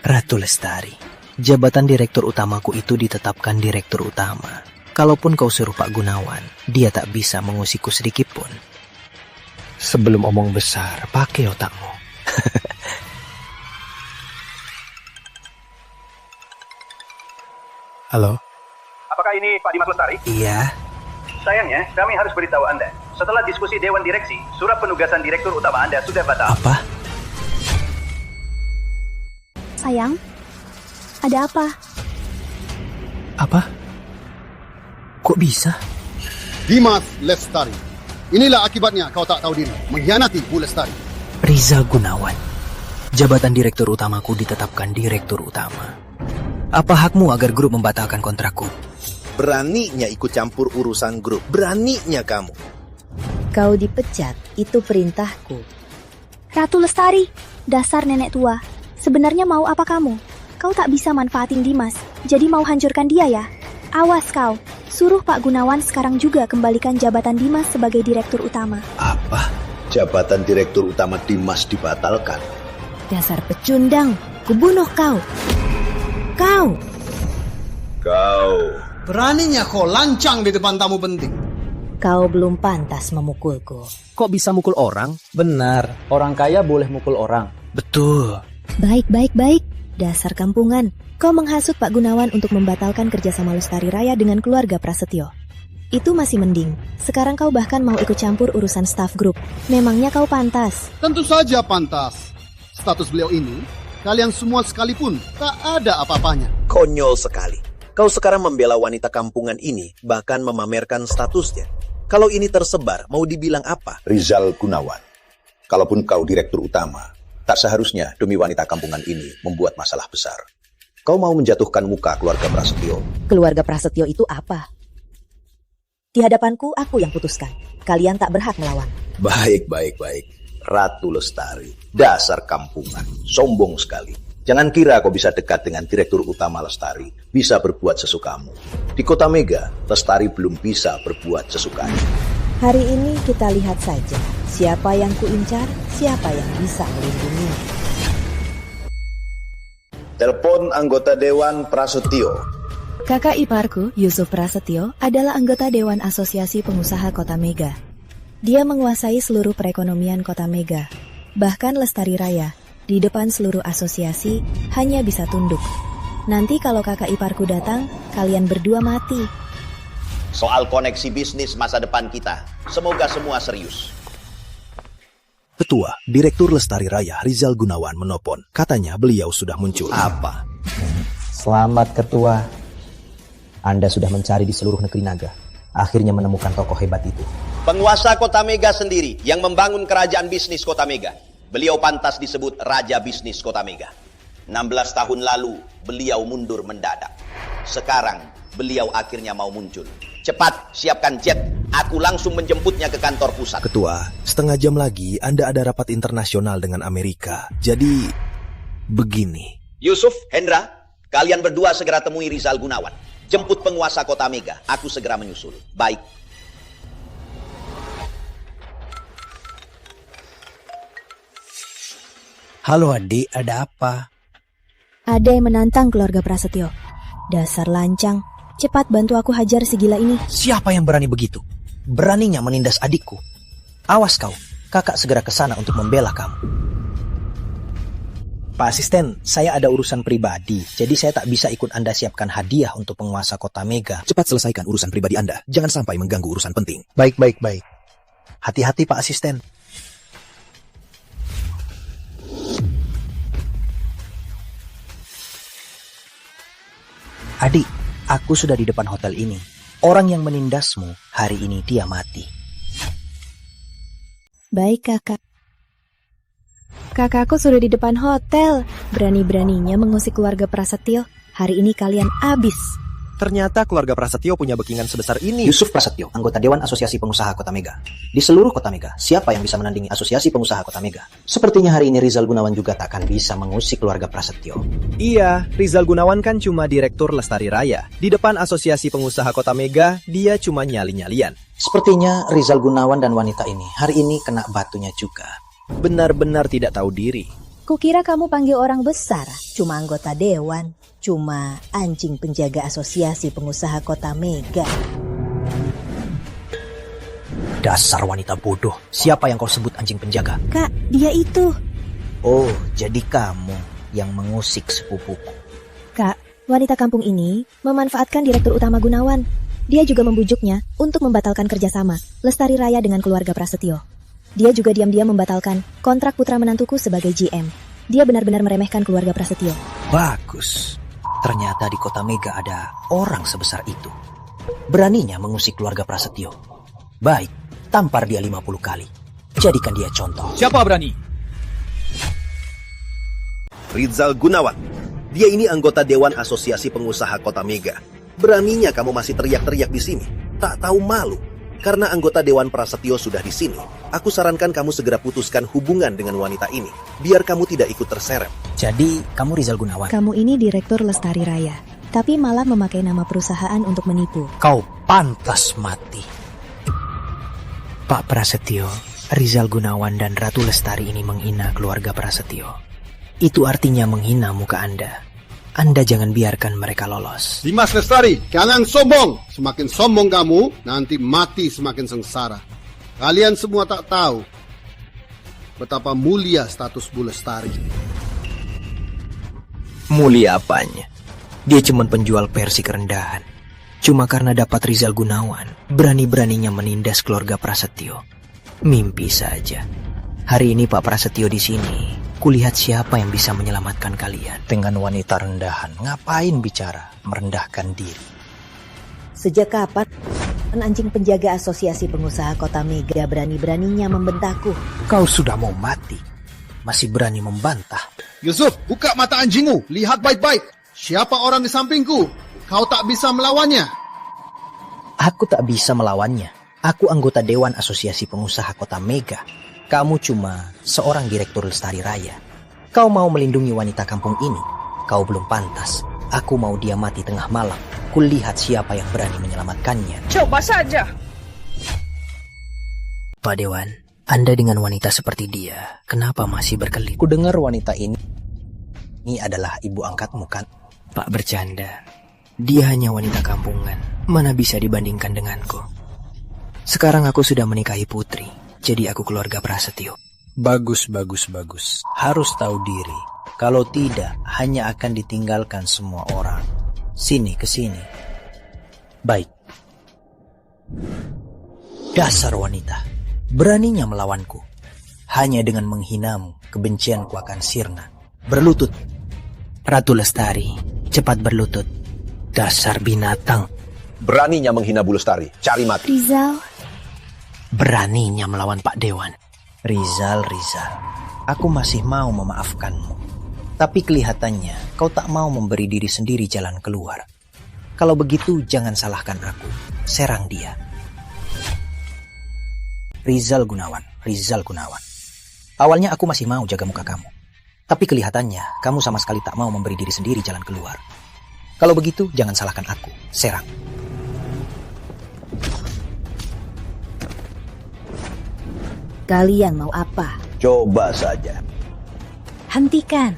Ratu Lestari, jabatan Direktur Utamaku itu ditetapkan Direktur Utama. Kalaupun kau suruh Pak Gunawan, dia tak bisa mengusikku sedikit pun. Sebelum omong besar, pakai otakmu. Halo? Apakah ini Pak Dimas Lestari? Iya. Sayangnya, kami harus beritahu Anda. Setelah diskusi Dewan Direksi, surat penugasan Direktur Utama Anda sudah batal. Apa? Sayang, ada apa? Apa? Kok bisa? Dimas Lestari. Inilah akibatnya kau tak tahu diri, mengkhianati Bu Lestari. Rizal Gunawan. Jabatan Direktur Utamaku ditetapkan Direktur Utama. Apa hakmu agar grup membatalkan kontrakku? Beraninya ikut campur urusan grup. Beraninya kamu. Kau dipecat, itu perintahku. Ratu Lestari, dasar nenek tua. Sebenarnya mau apa kamu? Kau tak bisa manfaatin Dimas, jadi mau hancurkan dia ya? Awas kau, suruh Pak Gunawan sekarang juga kembalikan jabatan Dimas sebagai Direktur Utama. Apa? Jabatan Direktur Utama Dimas dibatalkan? Dasar pecundang, kubunuh kau. Kau. Beraninya kau lancang di depan tamu penting. Kau belum pantas memukulku. Kok bisa mukul orang? Benar, orang kaya boleh mukul orang. Betul. Baik. Dasar kampungan. Kau menghasut Pak Gunawan untuk membatalkan kerjasama Lestari Raya dengan keluarga Prasetyo. Itu masih mending. Sekarang kau bahkan mau ikut campur urusan staff grup. Memangnya kau pantas? Tentu saja pantas. Status beliau ini, kalian semua sekalipun, tak ada apa-apanya. Konyol sekali. Kau sekarang membela wanita kampungan ini, bahkan memamerkan statusnya. Kalau ini tersebar, mau dibilang apa? Rizal Gunawan, kalaupun kau Direktur Utama, tak seharusnya demi wanita kampungan ini membuat masalah besar. Kau mau menjatuhkan muka keluarga Prasetyo. Keluarga Prasetyo itu apa? Di hadapanku, aku yang putuskan. Kalian tak berhak melawan. Baik. Ratu Lestari, dasar kampungan, sombong sekali. Jangan kira kau bisa dekat dengan Direktur Utama Lestari, bisa berbuat sesukamu. Di Kota Mega, Lestari belum bisa berbuat sesukanya. Hari ini kita lihat saja, siapa yang kuincar, siapa yang bisa melindungi. Telepon anggota Dewan Prasetyo. Kakak iparku, Yusuf Prasetyo, adalah anggota Dewan Asosiasi Pengusaha Kota Mega. Dia menguasai seluruh perekonomian Kota Mega. Bahkan Lestari Raya, di depan seluruh asosiasi, hanya bisa tunduk. Nanti kalau kakak iparku datang, kalian berdua mati. Soal koneksi bisnis masa depan kita, semoga semua serius. Ketua, Direktur Lestari Raya Rizal Gunawan menelpon. Katanya beliau sudah muncul. Apa? Selamat Ketua. Anda sudah mencari di seluruh negeri naga. Akhirnya menemukan tokoh hebat itu. Penguasa Kota Mega sendiri yang membangun kerajaan bisnis Kota Mega. Beliau pantas disebut Raja Bisnis Kota Mega. 16 tahun lalu, beliau mundur mendadak. Sekarang, beliau akhirnya mau muncul. Cepat, siapkan jet. Aku langsung menjemputnya ke kantor pusat. Ketua, setengah jam lagi Anda ada rapat internasional dengan Amerika. Jadi, begini. Yusuf, Hendra, kalian berdua segera temui Rizal Gunawan. Jemput penguasa Kota Mega. Aku segera menyusul. Baik. Halo adik, ada apa? Ada yang menantang keluarga Prasetyo. Dasar lancang. Cepat bantu aku hajar si gila ini. Siapa yang berani begitu? Beraninya menindas adikku. Awas kau, kakak segera ke sana untuk membela kamu. Pak Asisten, saya ada urusan pribadi, jadi saya tak bisa ikut Anda siapkan hadiah untuk penguasa Kota Mega. Cepat selesaikan urusan pribadi Anda. Jangan sampai mengganggu urusan penting. Baik. Hati-hati Pak Asisten. Adik, aku sudah di depan hotel ini. Orang yang menindasmu, hari ini dia mati. Baik kakak. Kakakku sudah di depan hotel. Berani-beraninya mengusik keluarga Prasetyo. Hari ini kalian abis. Ternyata keluarga Prasetyo punya backingan sebesar ini. Yusuf Prasetyo, anggota Dewan Asosiasi Pengusaha Kota Mega. Di seluruh Kota Mega, siapa yang bisa menandingi Asosiasi Pengusaha Kota Mega? Sepertinya hari ini Rizal Gunawan juga tak akan bisa mengusik keluarga Prasetyo. Iya, Rizal Gunawan kan cuma Direktur Lestari Raya. Di depan Asosiasi Pengusaha Kota Mega, dia cuma nyali-nyalian. Sepertinya Rizal Gunawan dan wanita ini hari ini kena batunya juga. Benar-benar tidak tahu diri. Kukira kamu panggil orang besar, cuma anggota dewan, cuma anjing penjaga Asosiasi Pengusaha Kota Mega. Dasar wanita bodoh, siapa yang kau sebut anjing penjaga? Kak, dia itu. Oh, jadi kamu yang mengusik sepupuku. Kak, wanita kampung ini memanfaatkan Direktur Utama Gunawan. Dia juga membujuknya untuk membatalkan kerjasama Lestari Raya dengan keluarga Prasetyo. Dia juga diam-diam membatalkan kontrak putra menantuku sebagai GM. Dia benar-benar meremehkan keluarga Prasetyo. Bagus. Ternyata di kota Mega ada orang sebesar itu. Beraninya mengusik keluarga Prasetyo. Baik, tampar dia 50 kali. Jadikan dia contoh. Siapa berani? Rizal Gunawan. Dia ini anggota Dewan Asosiasi Pengusaha Kota Mega. Beraninya kamu masih teriak-teriak di sini. Tak tahu malu. Karena anggota Dewan Prasetyo sudah di sini. Aku sarankan kamu segera putuskan hubungan dengan wanita ini. Biar kamu tidak ikut terseret. Jadi, kamu Rizal Gunawan? Kamu ini Direktur Lestari Raya, tapi malah memakai nama perusahaan untuk menipu. Kau pantas mati. Pak Prasetyo, Rizal Gunawan dan Ratu Lestari ini menghina keluarga Prasetyo. Itu artinya menghina muka Anda. Anda jangan biarkan mereka lolos. Dimas Lestari, jangan sombong. Semakin sombong kamu, nanti mati semakin sengsara. Kalian semua tak tahu betapa mulia status Bu Lestari. Mulia apanya? Dia cuma penjual versi kerendahan. Cuma karena dapat Rizal Gunawan, berani-beraninya menindas keluarga Prasetyo. Mimpi saja. Hari ini Pak Prasetyo di sini. Kulihat siapa yang bisa menyelamatkan kalian. Dengan wanita rendahan, ngapain bicara merendahkan diri? Sejak kapan anjing penjaga Asosiasi Pengusaha Kota Mega berani-beraninya membentakku? Kau sudah mau mati, masih berani membantah. Yusuf, buka mata anjingmu. Lihat baik-baik. Siapa orang di sampingku? Kau tak bisa melawannya. Aku tak bisa melawannya. Aku anggota Dewan Asosiasi Pengusaha Kota Mega. Kamu cuma seorang direktur Lestari Raya. Kau mau melindungi wanita kampung ini. Kau belum pantas. Aku mau dia mati tengah malam. Kulihat siapa yang berani menyelamatkannya. Coba saja. Pak Dewan, Anda dengan wanita seperti dia, kenapa masih berkelit? Ku dengar wanita ini adalah ibu angkatmu kan? Pak bercanda. Dia hanya wanita kampungan. Mana bisa dibandingkan denganku. Sekarang aku sudah menikahi putri. Jadi aku keluarga Prasetyo. Bagus. Harus tahu diri. Kalau tidak, hanya akan ditinggalkan semua orang. Sini ke sini. Baik. Dasar wanita. Beraninya melawanku. Hanya dengan menghinamu, kebencianku akan sirna. Berlutut. Ratu Lestari, cepat berlutut. Dasar binatang. Beraninya menghina Bu Lestari. Cari mati. Rizal. Beraninya melawan Pak Dewan. Rizal. Aku masih mau memaafkanmu. Tapi kelihatannya kau tak mau memberi diri sendiri jalan keluar. Kalau begitu jangan salahkan aku. Serang dia. Rizal Gunawan. Awalnya aku masih mau jaga muka kamu. Tapi kelihatannya kamu sama sekali tak mau memberi diri sendiri jalan keluar. Kalau begitu jangan salahkan aku. Serang. Kalian mau apa? Coba saja. Hentikan.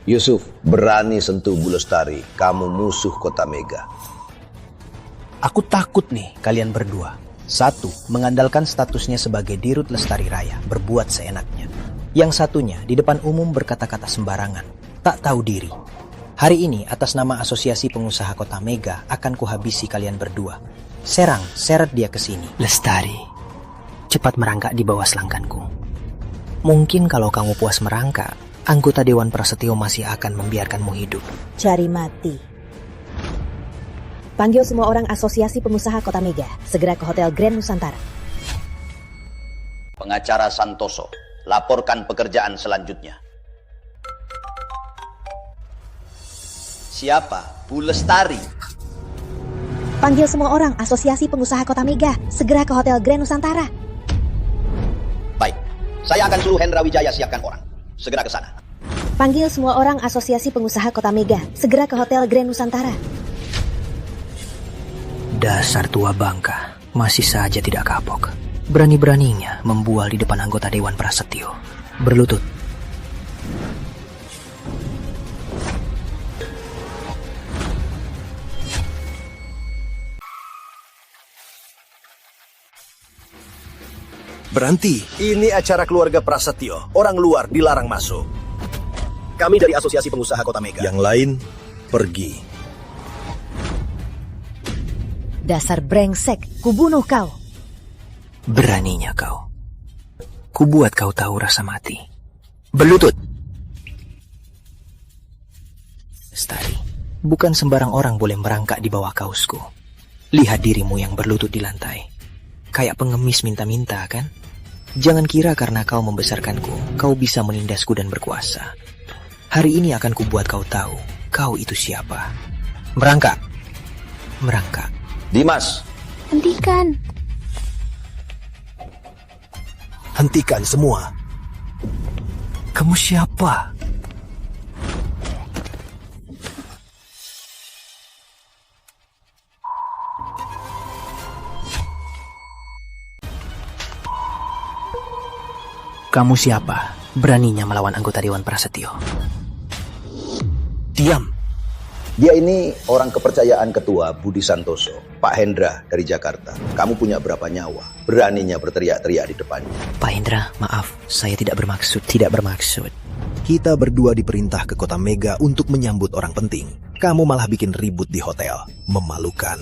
Yusuf, berani sentuh Bu Lestari. Kamu musuh Kota Mega. Aku takut nih kalian berdua. Satu, mengandalkan statusnya sebagai Dirut Lestari Raya, berbuat seenaknya. Yang satunya, di depan umum berkata-kata sembarangan, tak tahu diri. Hari ini, atas nama Asosiasi Pengusaha Kota Mega, akan kuhabisi kalian berdua. Serang, seret dia ke sini. Lestari, cepat merangkak di bawah selangkanku. Mungkin kalau kamu puas merangkak, anggota Dewan Prasetyo masih akan membiarkanmu hidup. Cari mati. Panggil semua orang Asosiasi Pengusaha Kota Mega. Segera ke Hotel Grand Nusantara. Pengacara Santoso, laporkan pekerjaan selanjutnya. Siapa? Bu Lestari. Panggil semua orang Asosiasi Pengusaha Kota Mega. Segera ke Hotel Grand Nusantara. Baik, saya akan suruh Hendra Wijaya siapkan orang. Segera ke sana. Panggil semua orang Asosiasi Pengusaha Kota Mega. Segera ke Hotel Grand Nusantara. Dasar tua bangka, masih saja tidak kapok. Berani-beraninya membual di depan anggota Dewan Prasetyo. Berlutut. Berhenti. Ini acara keluarga Prasetyo. Orang luar dilarang masuk. Kami dari Asosiasi Pengusaha Kota Mega. Yang lain, pergi. Dasar brengsek, kubunuh kau. Beraninya kau. Kubuat kau tahu rasa mati. Berlutut. Lestari, bukan sembarang orang boleh merangkak di bawah kaosku. Lihat dirimu yang berlutut di lantai. Kayak pengemis minta-minta, kan? Jangan kira karena kau membesarkanku, kau bisa menindasku dan berkuasa. Hari ini akan kubuat kau tahu, kau itu siapa. Merangkak. Merangkak. Dimas. Hentikan. Hentikan semua. Kamu siapa? Kamu siapa? Beraninya melawan anggota Dewan Prasetyo. Diam. Dia ini orang kepercayaan Ketua Budi Santoso, Pak Hendra dari Jakarta. Kamu punya berapa nyawa? Beraninya berteriak-teriak di depannya. Pak Hendra, maaf, saya tidak bermaksud. Tidak bermaksud. Kita berdua diperintah ke kota Mega untuk menyambut orang penting. Kamu malah bikin ribut di hotel. Memalukan.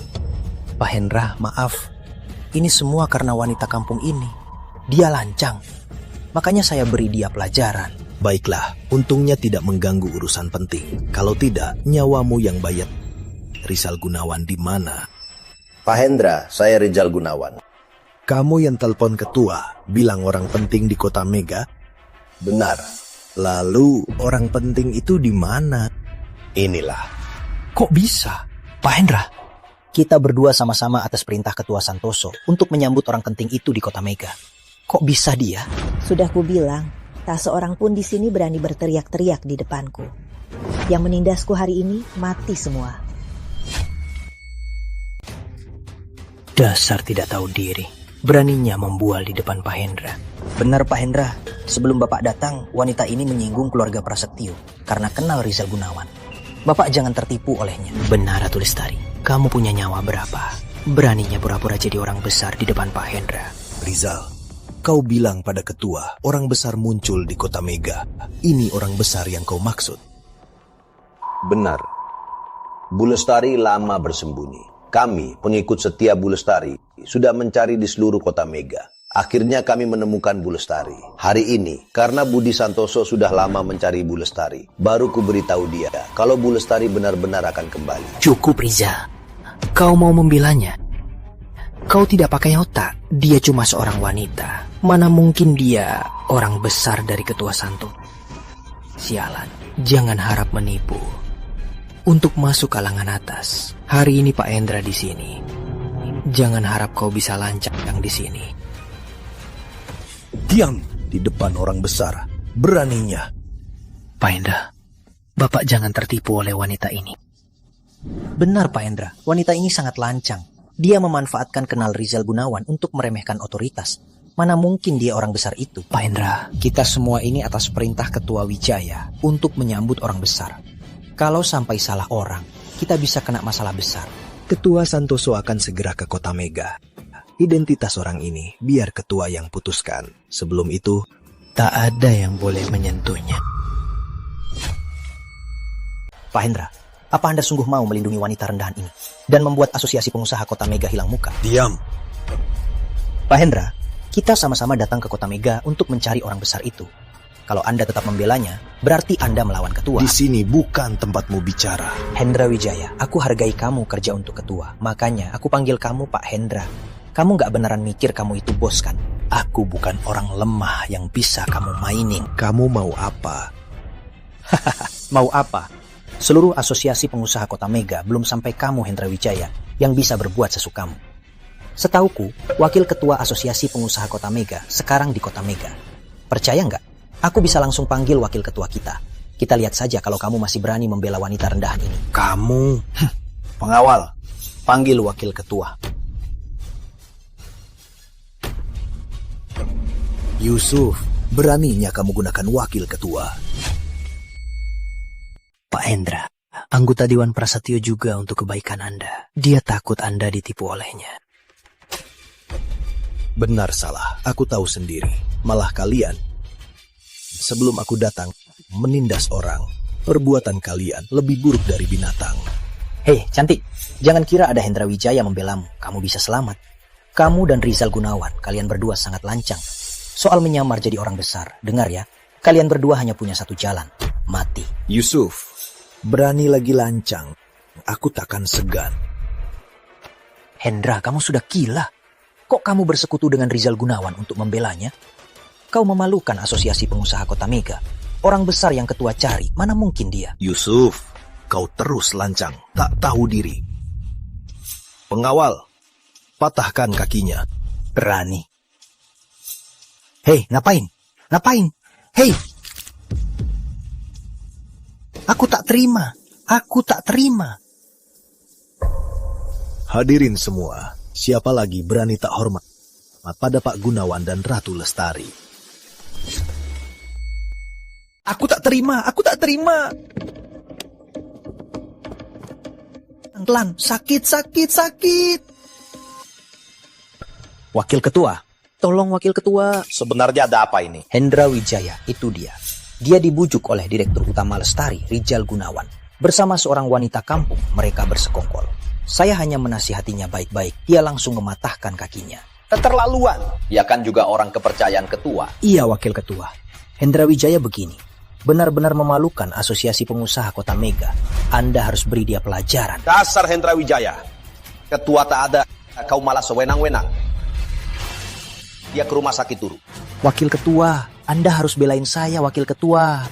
Pak Hendra, maaf. Ini semua karena wanita kampung ini. Dia lancang. Makanya saya beri dia pelajaran. Baiklah, untungnya tidak mengganggu urusan penting. Kalau tidak, nyawamu yang bayat. Rizal Gunawan di mana? Pak Hendra, saya Rizal Gunawan. Kamu yang telepon ketua, bilang orang penting di kota Mega? Benar. Lalu, orang penting itu di mana? Inilah. Kok bisa? Pak Hendra, kita berdua sama-sama atas perintah Ketua Santoso untuk menyambut orang penting itu di kota Mega. Kok bisa dia? Sudah kubilang, tak seorang pun di sini berani berteriak-teriak di depanku. Yang menindasku hari ini mati semua. Dasar tidak tahu diri. Beraninya membual di depan Pak Hendra. Benar Pak Hendra, sebelum Bapak datang, wanita ini menyinggung keluarga Prasetyo karena kenal Rizal Gunawan. Bapak jangan tertipu olehnya. Benar Ratu Lestari, kamu punya nyawa berapa? Beraninya pura-pura jadi orang besar di depan Pak Hendra. Rizal, kau bilang pada ketua, orang besar muncul di kota Mega. Ini orang besar yang kau maksud. Benar. Bu Lestari lama bersembunyi. Kami, pengikut setia Bu Lestari, sudah mencari di seluruh kota Mega. Akhirnya kami menemukan Bu Lestari. Hari ini, karena Budi Santoso sudah lama mencari Bu Lestari, baru ku beritahu dia kalau Bu Lestari benar-benar akan kembali. Cukup Riza, kau mau membelanya? Kau tidak pakai otak, dia cuma seorang wanita. Mana mungkin dia orang besar dari Ketua Santo. Sialan, jangan harap menipu. Untuk masuk kalangan atas, hari ini Pak Hendra di sini. Jangan harap kau bisa lancang di sini. Diam di depan orang besar, beraninya. Pak Hendra, Bapak jangan tertipu oleh wanita ini. Benar Pak Hendra, wanita ini sangat lancang. Dia memanfaatkan kenal Rizal Gunawan untuk meremehkan otoritas. Mana mungkin dia orang besar itu? Pak Hendra, kita semua ini atas perintah Ketua Wijaya untuk menyambut orang besar. Kalau sampai salah orang, kita bisa kena masalah besar. Ketua Santoso akan segera ke kota Mega. Identitas orang ini biar ketua yang putuskan. Sebelum itu, tak ada yang boleh menyentuhnya. Pak Hendra, apa Anda sungguh mau melindungi wanita rendahan ini dan membuat asosiasi pengusaha kota Mega hilang muka? Diam. Pak Hendra, kita sama-sama datang ke kota Mega untuk mencari orang besar itu. Kalau Anda tetap membelanya, berarti Anda melawan ketua. Di sini bukan tempatmu bicara. Hendra Wijaya, aku hargai kamu kerja untuk ketua. Makanya aku panggil kamu Pak Hendra. Kamu gak beneran mikir kamu itu bos kan? Aku bukan orang lemah yang bisa kamu mainin. Kamu mau apa? Mau apa? Seluruh asosiasi pengusaha kota Mega belum sampai kamu Hendra Wijaya yang bisa berbuat sesukamu. Setauku, wakil ketua asosiasi pengusaha kota Mega sekarang di kota Mega. Percaya nggak? Aku bisa langsung panggil wakil ketua kita. Kita lihat saja kalau kamu masih berani membela wanita rendahan ini. Kamu? Pengawal, panggil wakil ketua. Yusuf, beraninya kamu gunakan wakil ketua. Pak Hendra, anggota Dewan Prasetyo juga untuk kebaikan Anda. Dia takut Anda ditipu olehnya. Benar salah, aku tahu sendiri. Malah kalian, sebelum aku datang, menindas orang. Perbuatan kalian lebih buruk dari binatang. Hei, cantik. Jangan kira ada Hendra Wijaya membelamu, kamu bisa selamat. Kamu dan Rizal Gunawan, kalian berdua sangat lancang. Soal menyamar jadi orang besar, dengar ya, kalian berdua hanya punya satu jalan, mati. Yusuf, berani lagi lancang. Aku takkan segan. Hendra, kamu sudah gila. Kok kamu bersekutu dengan Rizal Gunawan untuk membelanya? Kau memalukan asosiasi pengusaha Kota Mega. Orang besar yang ketua cari, mana mungkin dia? Yusuf, kau terus lancang, tak tahu diri. Pengawal, patahkan kakinya. Berani. Hei, ngapain? Ngapain? Hei! Aku tak terima. Aku tak terima. Hadirin semua, siapa lagi berani tak hormat pada Pak Gunawan dan Ratu Lestari? Aku tak terima, aku tak terima. Pelan, sakit. Wakil Ketua, tolong Wakil Ketua. Sebenarnya ada apa ini? Hendra Wijaya, itu dia. Dia dibujuk oleh Direktur Utama Lestari, Rizal Gunawan. Bersama seorang wanita kampung, mereka bersekongkol. Saya hanya menasihatinya baik-baik, dia langsung mematahkan kakinya. Keterlaluan. Dia kan juga orang kepercayaan ketua. Iya, Wakil Ketua. Hendra Wijaya begini. Benar-benar memalukan asosiasi pengusaha Kota Mega. Anda harus beri dia pelajaran. Dasar Hendra Wijaya. Ketua tak ada, kau malah sewenang-wenang. Dia ke rumah sakit dulu. Wakil Ketua, Anda harus belain saya, Wakil Ketua.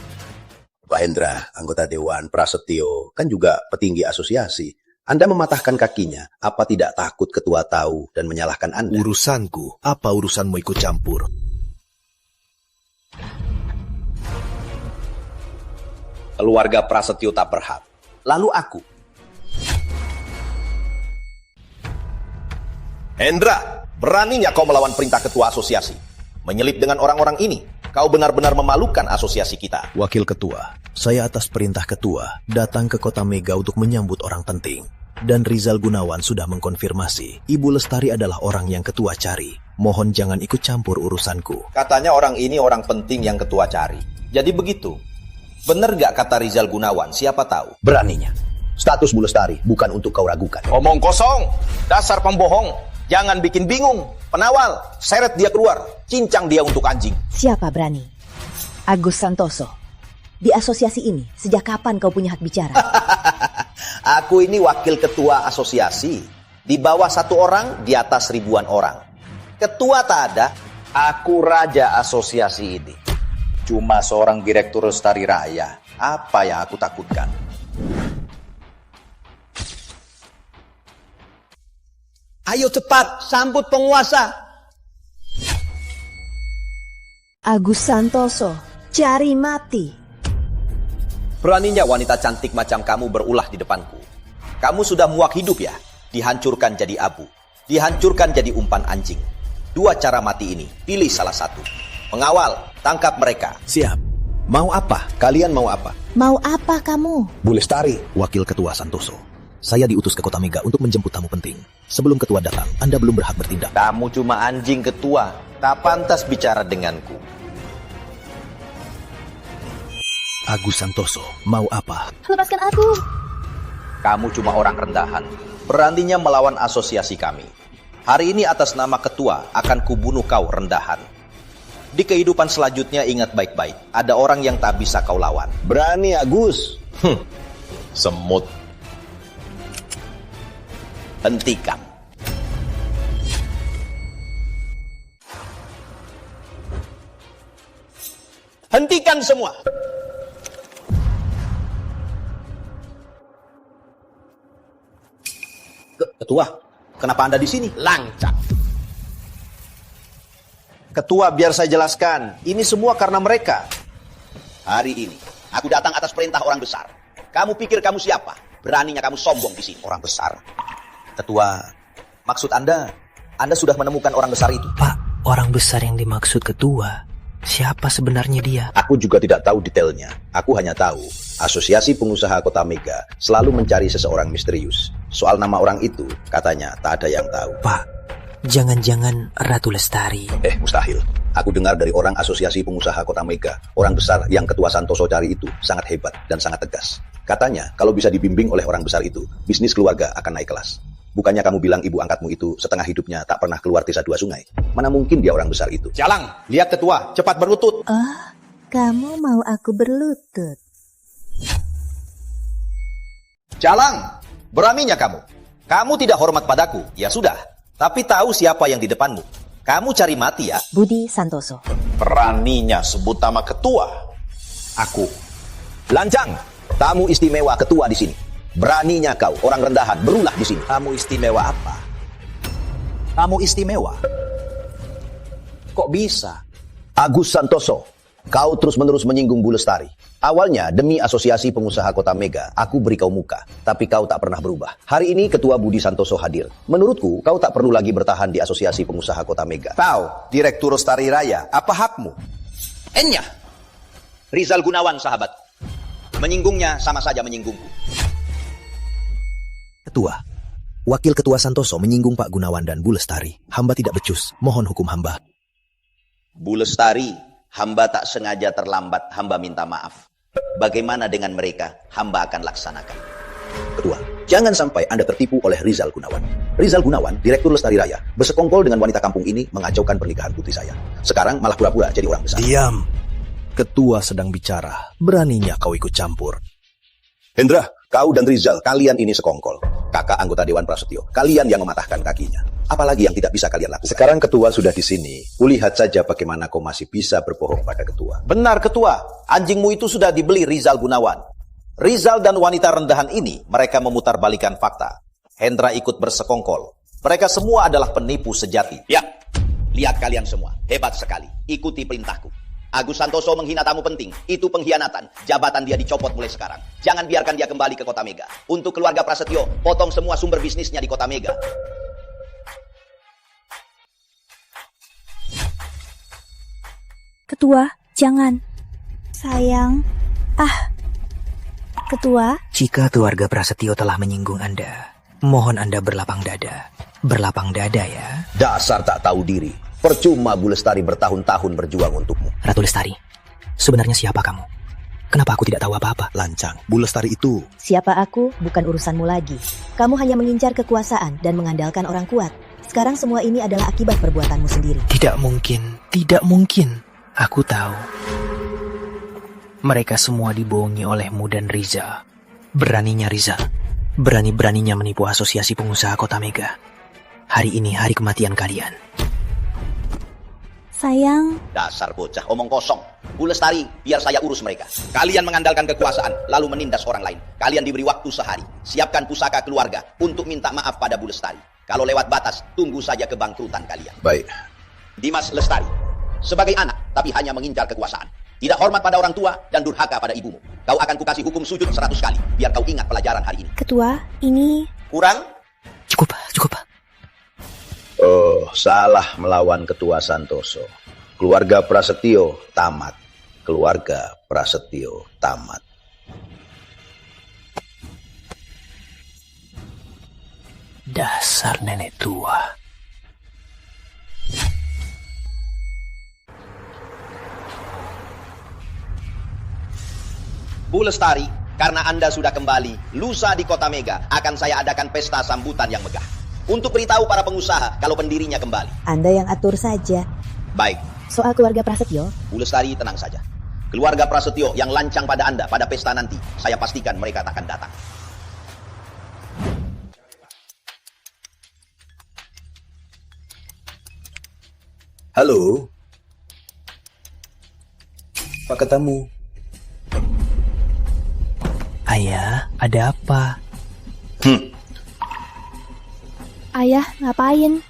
Pak Hendra, anggota Dewan Prasetyo, kan juga petinggi asosiasi. Anda mematahkan kakinya, apa tidak takut ketua tahu dan menyalahkan Anda? Urusanku, apa urusanmu ikut campur? Keluarga Prasetyo tak berhak. Lalu aku. Hendra, beraninya kau melawan perintah ketua asosiasi. Menyelip dengan orang-orang ini. Kau benar-benar memalukan asosiasi kita. Wakil Ketua, saya atas perintah ketua datang ke Kota Mega untuk menyambut orang penting. Dan Rizal Gunawan sudah mengkonfirmasi, Ibu Lestari adalah orang yang ketua cari. Mohon jangan ikut campur urusanku. Katanya orang ini orang penting yang ketua cari. Jadi begitu. Bener gak kata Rizal Gunawan? Siapa tahu. Beraninya. Status Bu Lestari bukan untuk kau ragukan. Omong kosong. Dasar pembohong. Jangan bikin bingung. Penawal, seret dia keluar. Cincang dia untuk anjing. Siapa berani? Agus Santoso. Di asosiasi ini, sejak kapan kau punya hak bicara? Aku ini wakil ketua asosiasi. Di bawah 1 orang, di atas ribuan orang. Ketua tak ada, aku raja asosiasi ini. Cuma seorang direktur Lestari Raya. Apa yang aku takutkan? Ayo cepat, sambut penguasa. Agus Santoso, cari mati. Beraninya wanita cantik macam kamu berulah di depanku. Kamu sudah muak hidup ya? Dihancurkan jadi abu. Dihancurkan jadi umpan anjing. 2 cara mati ini, pilih salah satu. Pengawal, tangkap mereka. Siap. Mau apa? Kalian mau apa? Mau apa kamu? Bu Lestari, Wakil Ketua Santoso. Saya diutus ke Kota Mega untuk menjemput tamu penting. Sebelum ketua datang, Anda belum berhak bertindak. Kamu cuma anjing ketua. Tak pantas bicara denganku. Agus Santoso, mau apa? Lepaskan aku. Kamu cuma orang rendahan. Beraninya melawan asosiasi kami. Hari ini atas nama ketua akan kubunuh kau rendahan. Di kehidupan selanjutnya ingat baik-baik. Ada orang yang tak bisa kau lawan. Berani Agus. Semut. Hentikan. Hentikan semua. Ketua, kenapa Anda di sini? Lancang. Ketua, biar saya jelaskan. Ini semua karena mereka. Hari ini, aku datang atas perintah orang besar. Kamu pikir kamu siapa? Beraninya kamu sombong di sini. Orang besar. Ketua, maksud Anda sudah menemukan orang besar itu? Pak, orang besar yang dimaksud ketua, siapa sebenarnya dia? Aku juga tidak tahu detailnya. Aku hanya tahu, Asosiasi Pengusaha Kota Mega selalu mencari seseorang misterius. Soal nama orang itu, katanya tak ada yang tahu. Pak, jangan-jangan Ratu Lestari. Mustahil. Aku dengar dari orang Asosiasi Pengusaha Kota Mega, orang besar yang Ketua Santoso cari itu sangat hebat dan sangat tegas. Katanya, kalau bisa dibimbing oleh orang besar itu, bisnis keluarga akan naik kelas. Bukannya kamu bilang ibu angkatmu itu setengah hidupnya tak pernah keluar desa dua sungai? Mana mungkin dia orang besar itu? Jalang, lihat ketua, cepat berlutut. Oh, kamu mau aku berlutut? Jalang, beraninya kamu. Kamu tidak hormat padaku, ya sudah. Tapi tahu siapa yang di depanmu. Kamu cari mati ya. Budi Santoso. Beraninya sebut nama ketua. Aku. Lancang. Tamu istimewa ketua di sini. Beraninya kau, orang rendahan, berulah di sini. Tamu istimewa apa? Tamu istimewa? Kok bisa? Agus Santoso, kau terus-menerus menyinggung Bu Lestari. Awalnya, demi Asosiasi Pengusaha Kota Mega, aku beri kau muka. Tapi kau tak pernah berubah. Hari ini Ketua Budi Santoso hadir. Menurutku, kau tak perlu lagi bertahan di Asosiasi Pengusaha Kota Mega. Tahu, Direktur Lestari Raya, apa hakmu? Enya, Rizal Gunawan, sahabatku. Menyinggungnya sama saja menyinggungku. Ketua, Wakil Ketua Santoso menyinggung Pak Gunawan dan Bu Lestari. Hamba tidak becus, mohon hukum hamba. Bu Lestari, hamba tak sengaja terlambat, hamba minta maaf. Bagaimana dengan mereka, hamba akan laksanakan. Ketua, jangan sampai Anda tertipu oleh Rizal Gunawan. Rizal Gunawan, Direktur Lestari Raya, bersekongkol dengan wanita kampung ini mengacaukan pernikahan putri saya. Sekarang malah pura-pura jadi orang besar. Diam. Ketua sedang bicara. Beraninya kau ikut campur. Hendra, kau dan Rizal, kalian ini sekongkol. Kakak anggota Dewan Prasetyo, kalian yang mematahkan kakinya. Apalagi yang tidak bisa kalian lakukan. Sekarang ketua sudah di sini. Kulihat saja bagaimana kau masih bisa berbohong pada ketua. Benar ketua, anjingmu itu sudah dibeli Rizal Gunawan. Rizal dan wanita rendahan ini, mereka memutarbalikkan fakta. Hendra ikut bersekongkol. Mereka semua adalah penipu sejati. Ya, lihat kalian semua, hebat sekali. Ikuti perintahku. Agus Santoso menghina tamu penting. Itu pengkhianatan. Jabatan dia dicopot mulai sekarang. Jangan biarkan dia kembali ke Kota Mega. Untuk keluarga Prasetyo, potong semua sumber bisnisnya di Kota Mega. Ketua, jangan. Sayang. Ketua. Jika keluarga Prasetyo telah menyinggung Anda, mohon Anda berlapang dada. Berlapang dada ya. Dasar tak tahu diri. Percuma Bu Lestari bertahun-tahun berjuang untukmu. Ratu Lestari, sebenarnya siapa kamu? Kenapa aku tidak tahu apa-apa? Lancang, Bu Lestari itu. Siapa aku bukan urusanmu lagi. Kamu hanya mengincar kekuasaan dan mengandalkan orang kuat. Sekarang semua ini adalah akibat perbuatanmu sendiri. Tidak mungkin, tidak mungkin. Aku tahu. Mereka semua dibohongi olehmu dan Riza. Beraninya Riza. Berani-beraninya menipu Asosiasi Pengusaha Kota Mega. Hari ini hari kematian kalian. Sayang. Dasar bocah, omong kosong. Bu Lestari, biar saya urus mereka. Kalian mengandalkan kekuasaan, lalu menindas orang lain. Kalian diberi waktu sehari. Siapkan pusaka keluarga untuk minta maaf pada Bu Lestari. Kalau lewat batas, tunggu saja kebangkrutan kalian. Baik. Dimas Lestari, sebagai anak, tapi hanya mengincar kekuasaan. Tidak hormat pada orang tua dan durhaka pada ibumu. Kau akan kukasih hukum sujud 100 kali, biar kau ingat pelajaran hari ini. Ketua, ini... Kurang? Cukup. Oh, salah melawan Ketua Santoso. Keluarga Prasetyo tamat. Keluarga Prasetyo tamat. Dasar nenek tua. Bu Lestari, karena Anda sudah kembali, lusa di Kota Mega akan saya adakan pesta sambutan yang megah. Untuk beritahu para pengusaha kalau pendirinya kembali. Anda yang atur saja. Baik. Soal keluarga Prasetyo? Bu Lestari, tenang saja. Keluarga Prasetyo yang lancang pada Anda pada pesta nanti, saya pastikan mereka akan datang. Halo. Apa katamu? Ayah, ada apa? Ayah, ngapain?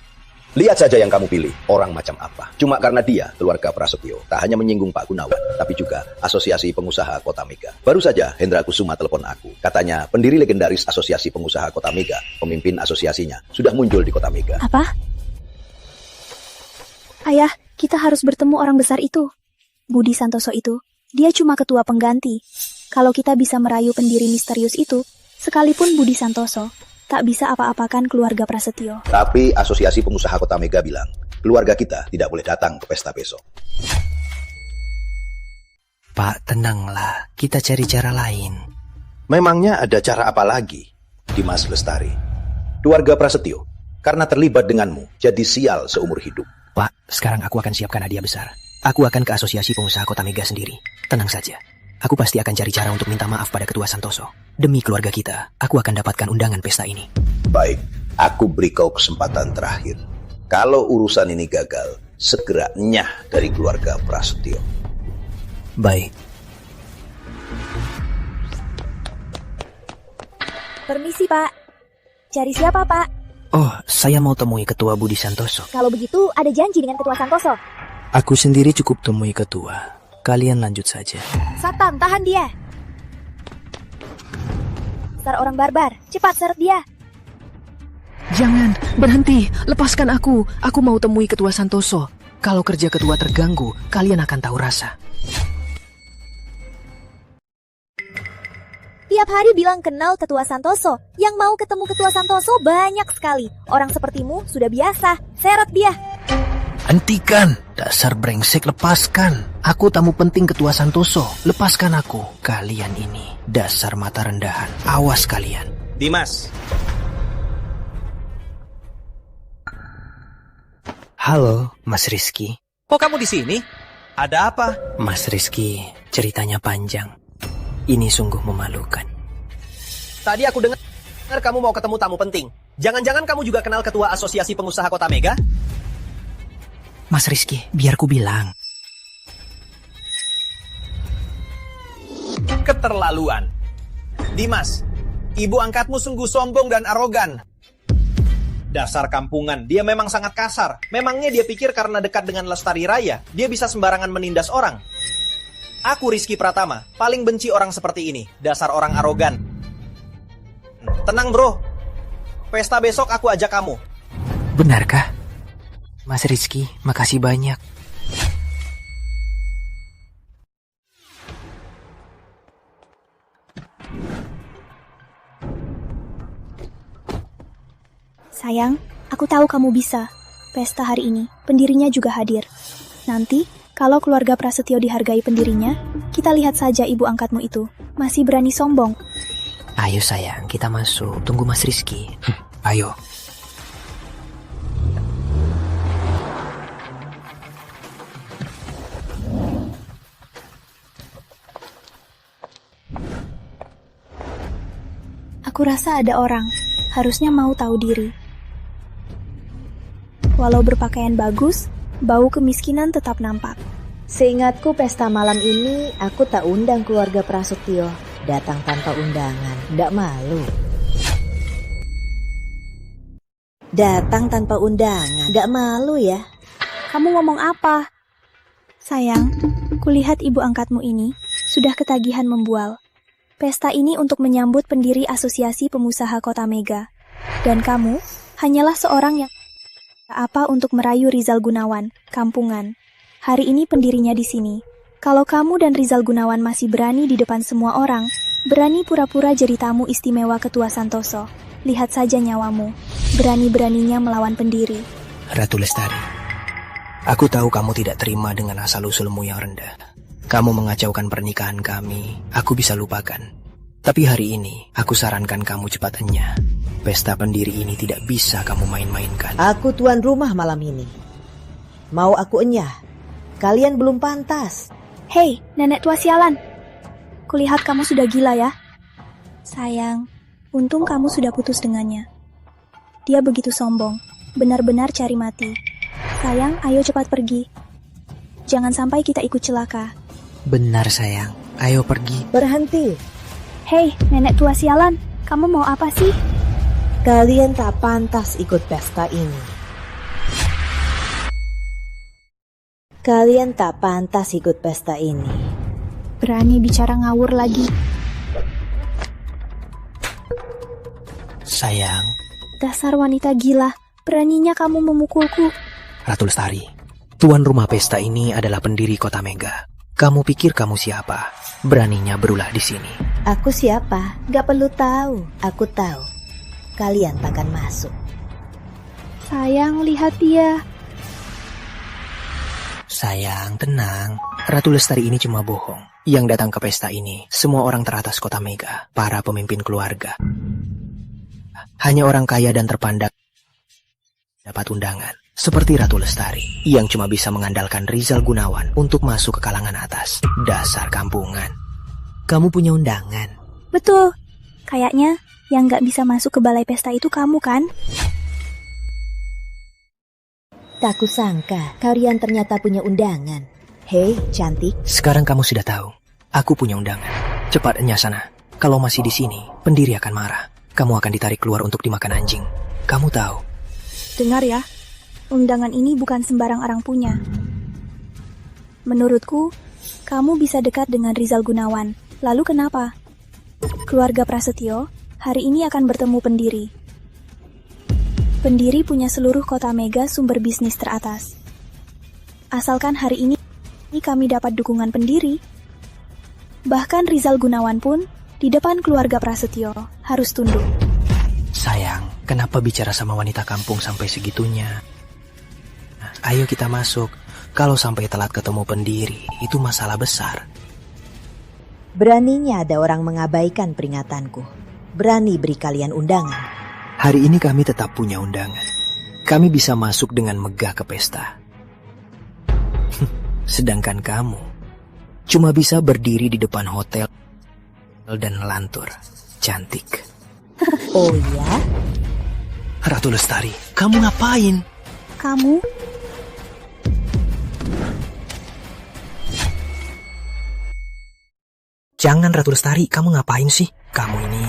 Lihat saja yang kamu pilih, orang macam apa. Cuma karena dia, keluarga Prasetyo, tak hanya menyinggung Pak Gunawan, tapi juga Asosiasi Pengusaha Kota Mega. Baru saja Hendra Kusuma telepon aku. Katanya, pendiri legendaris Asosiasi Pengusaha Kota Mega, pemimpin asosiasinya, sudah muncul di Kota Mega. Apa? Ayah, kita harus bertemu orang besar itu. Budi Santoso itu, dia cuma ketua pengganti. Kalau kita bisa merayu pendiri misterius itu, sekalipun Budi Santoso, tak bisa apa-apakan keluarga Prasetyo. Tapi Asosiasi Pengusaha Kota Mega bilang, keluarga kita tidak boleh datang ke pesta besok. Pak, tenanglah. Kita cari cara lain. Memangnya ada cara apa lagi, Dimas Lestari? Keluarga Prasetyo, karena terlibat denganmu, jadi sial seumur hidup. Pak, sekarang aku akan siapkan hadiah besar. Aku akan ke Asosiasi Pengusaha Kota Mega sendiri. Tenang saja. Aku pasti akan cari cara untuk minta maaf pada Ketua Santoso. Demi keluarga kita, aku akan dapatkan undangan pesta ini. Baik, aku beri kau kesempatan terakhir. Kalau urusan ini gagal, segera nyah dari keluarga Prasetyo. Baik. Permisi, Pak. Cari siapa, Pak? Oh, saya mau temui Ketua Budi Santoso. Kalau begitu, ada janji dengan Ketua Santoso. Aku sendiri cukup temui Ketua. Kalian lanjut saja. Satpam, tahan dia. Dasar orang barbar, cepat seret dia. Jangan, berhenti, lepaskan aku. Aku mau temui Ketua Santoso. Kalau kerja Ketua terganggu, kalian akan tahu rasa. Tiap hari bilang kenal Ketua Santoso. Yang mau ketemu Ketua Santoso banyak sekali. Orang sepertimu sudah biasa. Seret dia. Hentikan, dasar brengsek, lepaskan. Aku tamu penting Ketua Santoso. Lepaskan aku. Kalian ini, dasar mata rendahan. Awas kalian. Dimas. Halo, Mas Rizky. Kok kamu di sini? Ada apa? Mas Rizky, ceritanya panjang. Ini sungguh memalukan. Tadi aku dengar kamu mau ketemu tamu penting. Jangan-jangan kamu juga kenal Ketua Asosiasi Pengusaha Kota Mega? Mas Rizky, biar ku bilang. Keterlaluan. Dimas, ibu angkatmu sungguh sombong dan arogan. Dasar kampungan, dia memang sangat kasar. Memangnya dia pikir karena dekat dengan Lestari Raya, dia bisa sembarangan menindas orang? Aku Rizky Pratama, paling benci orang seperti ini. Dasar orang arogan. Tenang bro, pesta besok aku ajak kamu. Benarkah? Mas Rizky, makasih banyak. Sayang, aku tahu kamu bisa. Pesta hari ini, pendirinya juga hadir. Nanti, kalau keluarga Prasetyo dihargai pendirinya, kita lihat saja ibu angkatmu itu. Masih berani sombong. Ayo sayang, kita masuk. Tunggu Mas Rizky. Ayo. Aku rasa ada orang, harusnya mau tahu diri. Walau berpakaian bagus, bau kemiskinan tetap nampak. Seingatku pesta malam ini aku tak undang keluarga Prasetyo. Datang tanpa undangan, ndak malu. Datang tanpa undangan, ndak malu ya? Kamu ngomong apa? Sayang, kulihat ibu angkatmu ini sudah ketagihan membual. Pesta ini untuk menyambut pendiri Asosiasi Pengusaha Kota Mega. Dan kamu hanyalah seorang yang apa untuk merayu Rizal Gunawan, kampungan. Hari ini pendirinya di sini. Kalau kamu dan Rizal Gunawan masih berani di depan semua orang, berani pura-pura jadi tamu istimewa Ketua Santoso, lihat saja nyawamu. Berani-beraninya melawan pendiri. Ratu Lestari, aku tahu kamu tidak terima dengan asal-usulmu yang rendah. Kamu mengacaukan pernikahan kami, aku bisa lupakan. Tapi hari ini, aku sarankan kamu cepat enyah. Pesta pendiri ini tidak bisa kamu main-mainkan. Aku tuan rumah malam ini. Mau aku enyah? Kalian belum pantas. Hei, nenek tua sialan. Kulihat kamu sudah gila ya. Sayang, untung kamu sudah putus dengannya. Dia begitu sombong, benar-benar cari mati. Sayang, ayo cepat pergi. Jangan sampai kita ikut celaka. Benar sayang, ayo pergi. Berhenti. Hei, nenek tua sialan, kamu mau apa sih? Kalian tak pantas ikut pesta ini. Kalian tak pantas ikut pesta ini. Berani bicara ngawur lagi. Sayang. Dasar wanita gila, beraninya kamu memukulku. Ratu Lestari, tuan rumah pesta ini adalah pendiri Kota Mega. Kamu pikir kamu siapa? Beraninya berulah di sini. Aku siapa? Gak perlu tahu. Aku tahu. Kalian takkan masuk. Sayang, lihat dia. Sayang, tenang. Ratu Lestari ini cuma bohong. Yang datang ke pesta ini, semua orang teratas kota Mega, para pemimpin keluarga. Hanya orang kaya dan terpandang dapat undangan. Seperti Ratu Lestari, yang cuma bisa mengandalkan Rizal Gunawan untuk masuk ke kalangan atas. Dasar kampungan. Kamu punya undangan? Betul. Kayaknya yang nggak bisa masuk ke balai pesta itu kamu kan? Tak kusangka kalian ternyata punya undangan. Hei, cantik. Sekarang kamu sudah tahu. Aku punya undangan. Cepat nyasana. Kalau masih di sini, pendiri akan marah. Kamu akan ditarik keluar untuk dimakan anjing. Kamu tahu. Dengar ya. Undangan ini bukan sembarang orang punya. Menurutku, kamu bisa dekat dengan Rizal Gunawan. Lalu kenapa? Keluarga Prasetyo hari ini akan bertemu pendiri. Pendiri punya seluruh kota Mega sumber bisnis teratas. Asalkan hari ini kami dapat dukungan pendiri. Bahkan Rizal Gunawan pun di depan keluarga Prasetyo harus tunduk. Sayang, kenapa bicara sama wanita kampung sampai segitunya? Ayo kita masuk. Kalau sampai telat ketemu pendiri, itu masalah besar. Beraninya ada orang mengabaikan peringatanku. Berani beri kalian undangan. Hari ini kami tetap punya undangan. Kami bisa masuk dengan megah ke pesta. Sedangkan kamu cuma bisa berdiri di depan hotel dan melantur. Cantik. Oh ya? Ratu Lestari, kamu ngapain? Kamu? Jangan Ratu Lestari, kamu ngapain sih? Kamu ini...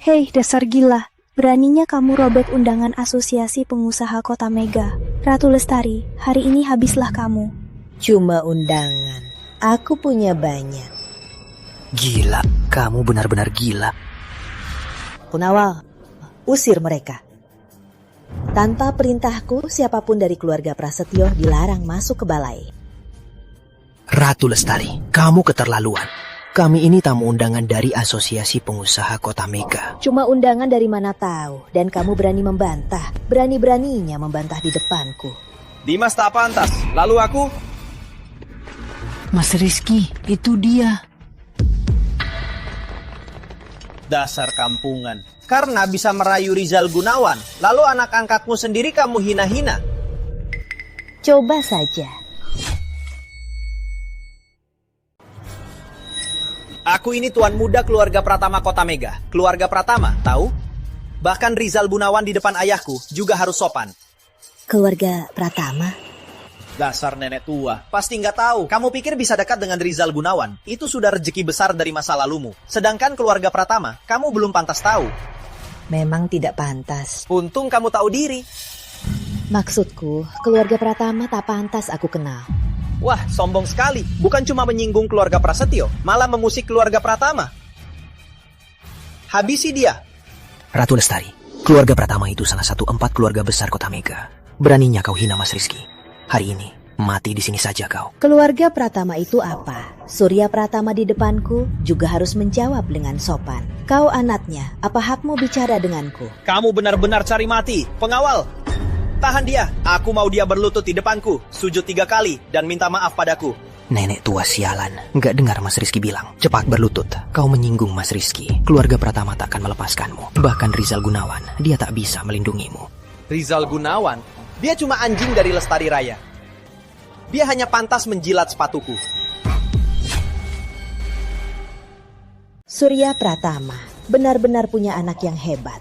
Hei, dasar gila. Beraninya kamu robek undangan asosiasi pengusaha kota Mega. Ratu Lestari, hari ini habislah kamu. Cuma undangan. Aku punya banyak. Gila, kamu benar-benar gila. Punawal, usir mereka. Tanpa perintahku, siapapun dari keluarga Prasetyo dilarang masuk ke balai. Ratu Lestari, kamu keterlaluan. Kami ini tamu undangan dari Asosiasi Pengusaha Kota Mega. Cuma undangan dari mana tahu, dan kamu berani membantah. Berani-beraninya membantah di depanku. Dimas tak pantas, lalu aku? Mas Rizky, itu dia. Dasar kampungan. Karena bisa merayu Rizal Gunawan, lalu anak angkatmu sendiri kamu hina-hina. Coba saja. Aku ini tuan muda keluarga Pratama Kota Mega. Keluarga Pratama, tahu? Bahkan Rizal Gunawan di depan ayahku juga harus sopan. Keluarga Pratama? Dasar nenek tua. Pasti nggak tahu. Kamu pikir bisa dekat dengan Rizal Gunawan? Itu sudah rezeki besar dari masa lalumu. Sedangkan keluarga Pratama, kamu belum pantas tahu. Memang tidak pantas. Untung kamu tahu diri. Maksudku, keluarga Pratama tak pantas aku kenal. Wah, sombong sekali. Bukan cuma menyinggung keluarga Prasetyo, malah memusik keluarga Pratama. Habisi dia. Ratu Lestari, keluarga Pratama itu salah satu 4 keluarga besar Kota Mega. Beraninya kau hina Mas Rizky. Hari ini, mati di sini saja kau. Keluarga Pratama itu apa? Surya Pratama di depanku juga harus menjawab dengan sopan. Kau anaknya, apa hakmu bicara denganku? Kamu benar-benar cari mati. Pengawal, tahan dia. Aku mau dia berlutut di depanku, sujud 3 kali, dan minta maaf padaku. Nenek tua sialan. Nggak dengar Mas Rizky bilang. Cepat berlutut. Kau menyinggung Mas Rizky. Keluarga Pratama tak akan melepaskanmu. Bahkan Rizal Gunawan, dia tak bisa melindungimu. Rizal Gunawan? Dia cuma anjing dari Lestari Raya. Dia hanya pantas menjilat sepatuku. Surya Pratama benar-benar punya anak yang hebat.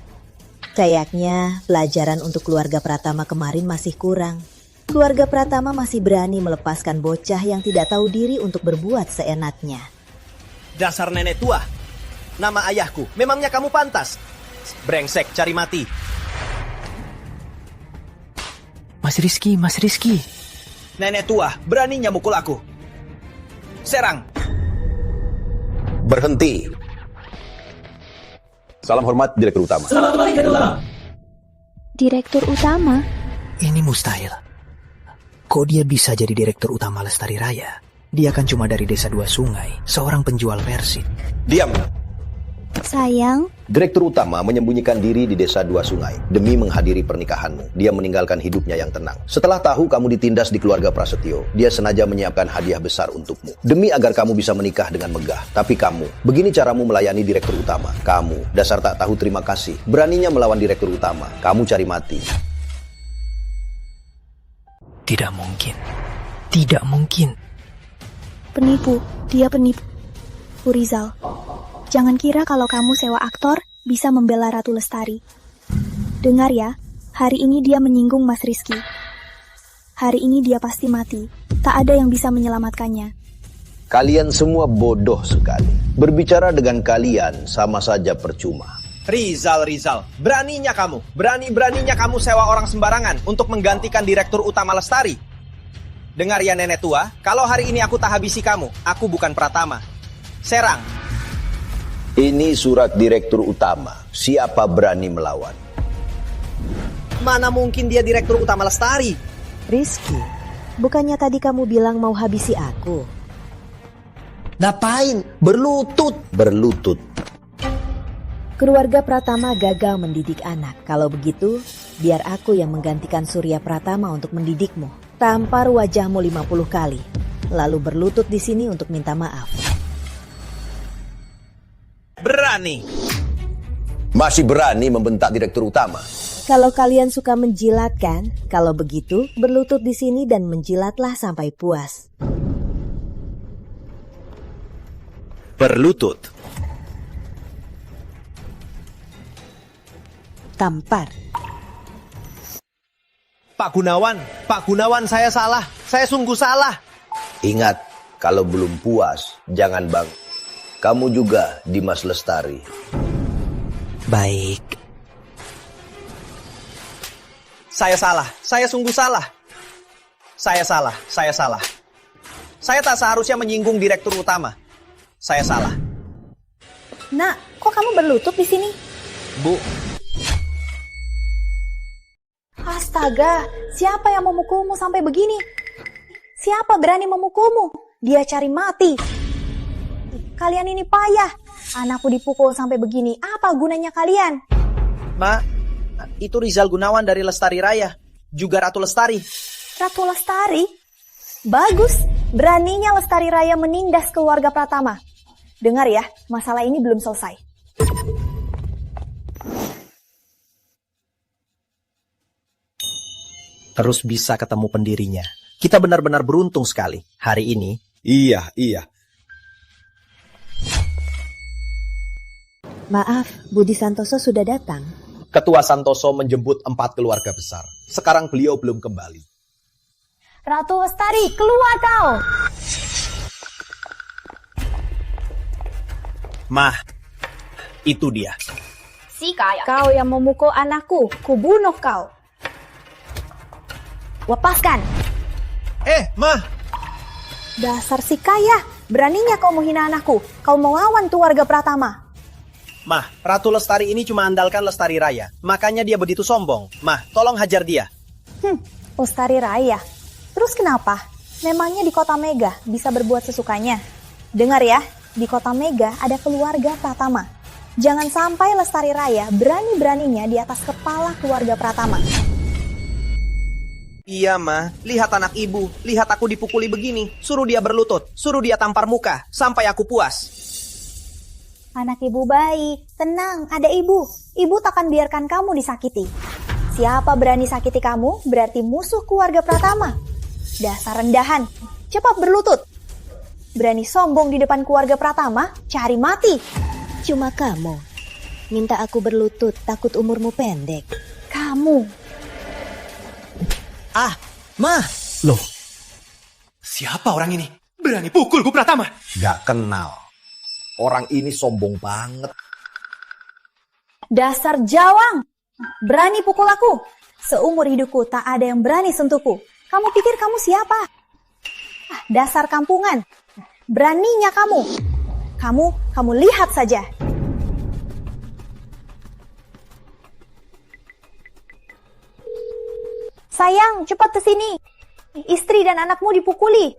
Kayaknya pelajaran untuk keluarga Pratama kemarin masih kurang. Keluarga Pratama masih berani melepaskan bocah yang tidak tahu diri untuk berbuat seenaknya. Dasar nenek tua. Nama ayahku, memangnya kamu pantas? Brengsek, cari mati. Mas Rizky. Nenek tua, beraninya mukul aku. Serang. Berhenti. Salam hormat, Direktur Utama. Direktur Utama? Ini mustahil. Kok dia bisa jadi Direktur Utama Lestari Raya? Dia kan cuma dari Desa Dua Sungai, seorang penjual persik. Diam. Sayang, Direktur utama menyembunyikan diri di desa Dua Sungai demi menghadiri pernikahanmu. Dia meninggalkan hidupnya yang tenang. Setelah tahu kamu ditindas di keluarga Prasetyo, dia sengaja menyiapkan hadiah besar untukmu. Demi agar kamu bisa menikah dengan megah. Tapi kamu, begini caramu melayani direktur utama. Kamu, dasar tak tahu terima kasih. Beraninya melawan direktur utama. Kamu cari mati. Tidak mungkin. Tidak mungkin. penipu. Dia penipu. Rizal, jangan kira kalau kamu sewa aktor bisa membela Ratu Lestari. Dengar ya, hari ini dia menyinggung Mas Rizky. Hari ini dia pasti mati. Tak ada yang bisa menyelamatkannya. Kalian semua bodoh sekali. Berbicara dengan kalian sama saja percuma. Rizal, beraninya kamu, berani-beraninya kamu sewa orang sembarangan untuk menggantikan direktur utama Lestari. Dengar ya nenek tua, kalau hari ini aku tak habisi kamu, aku bukan Pratama. Serang. Ini surat direktur utama. Siapa berani melawan? Mana mungkin dia direktur utama Lestari? Rizky, bukannya tadi kamu bilang mau habisi aku? Ngapain? Berlutut. Berlutut. Keluarga Pratama gagal mendidik anak. Kalau begitu, biar aku yang menggantikan Surya Pratama untuk mendidikmu. Tampar wajahmu 50 kali, lalu berlutut di sini untuk minta maaf. Berani. Masih berani membentak direktur utama. Kalau kalian suka menjilat kan? Kalau begitu, berlutut di sini dan menjilatlah sampai puas. Berlutut. Tampar. Pak Gunawan, saya salah. Saya sungguh salah. Ingat, kalau belum puas, jangan bang. Kamu juga, Dimas Lestari. Baik. Saya salah. Saya sungguh salah. Saya salah. Saya tak seharusnya menyinggung direktur utama. Saya salah. Nak, kok kamu berlutut di sini? Bu. Astaga, siapa yang memukulmu sampai begini? Siapa berani memukulmu? Dia cari mati. Kalian ini payah. Anakku dipukul sampai begini. Apa gunanya kalian? Ma, itu Rizal Gunawan dari Lestari Raya. Juga Ratu Lestari. Ratu Lestari? Bagus. Beraninya Lestari Raya menindas keluarga Pratama. Dengar ya, masalah ini belum selesai. Terus bisa ketemu pendirinya. Kita benar-benar beruntung sekali. Hari ini. Iya. Maaf, Budi Santoso sudah datang. Ketua Santoso menjemput 4 keluarga besar. Sekarang beliau belum kembali. Ratu Lestari, keluar kau! Mah, itu dia. Si kaya. Kau yang memukul anakku, kubunuh kau. Lepaskan. Mah. Dasar si kaya, beraninya kau menghina anakku. Kau melawan keluarga Pratama. Mah, Ratu Lestari ini cuma andalkan Lestari Raya. Makanya dia begitu sombong. Mah, tolong hajar dia. Lestari Raya. Terus kenapa? Memangnya di kota Mega bisa berbuat sesukanya? Dengar ya, di kota Mega ada keluarga Pratama. Jangan sampai Lestari Raya berani-beraninya di atas kepala keluarga Pratama. Iya, Ma. Lihat anak ibu. Lihat aku dipukuli begini. Suruh dia berlutut. Suruh dia tampar muka. Sampai aku puas. Anak ibu baik. Tenang, ada ibu. Ibu takkan biarkan kamu disakiti. Siapa berani sakiti kamu, berarti musuh keluarga Pratama. Dasar rendahan. Cepat berlutut. Berani sombong di depan keluarga Pratama, cari mati. Cuma kamu. Minta aku berlutut, takut umurmu pendek. Kamu. Mah. Loh, siapa orang ini? Berani pukulku Pratama? Gak kenal. Orang ini sombong banget. Dasar jawang. Berani pukul aku. Seumur hidupku tak ada yang berani sentuhku. Kamu pikir kamu siapa? Dasar kampungan. Beraninya kamu. Kamu lihat saja. Sayang, cepat ke sini. Istri dan anakmu dipukuli.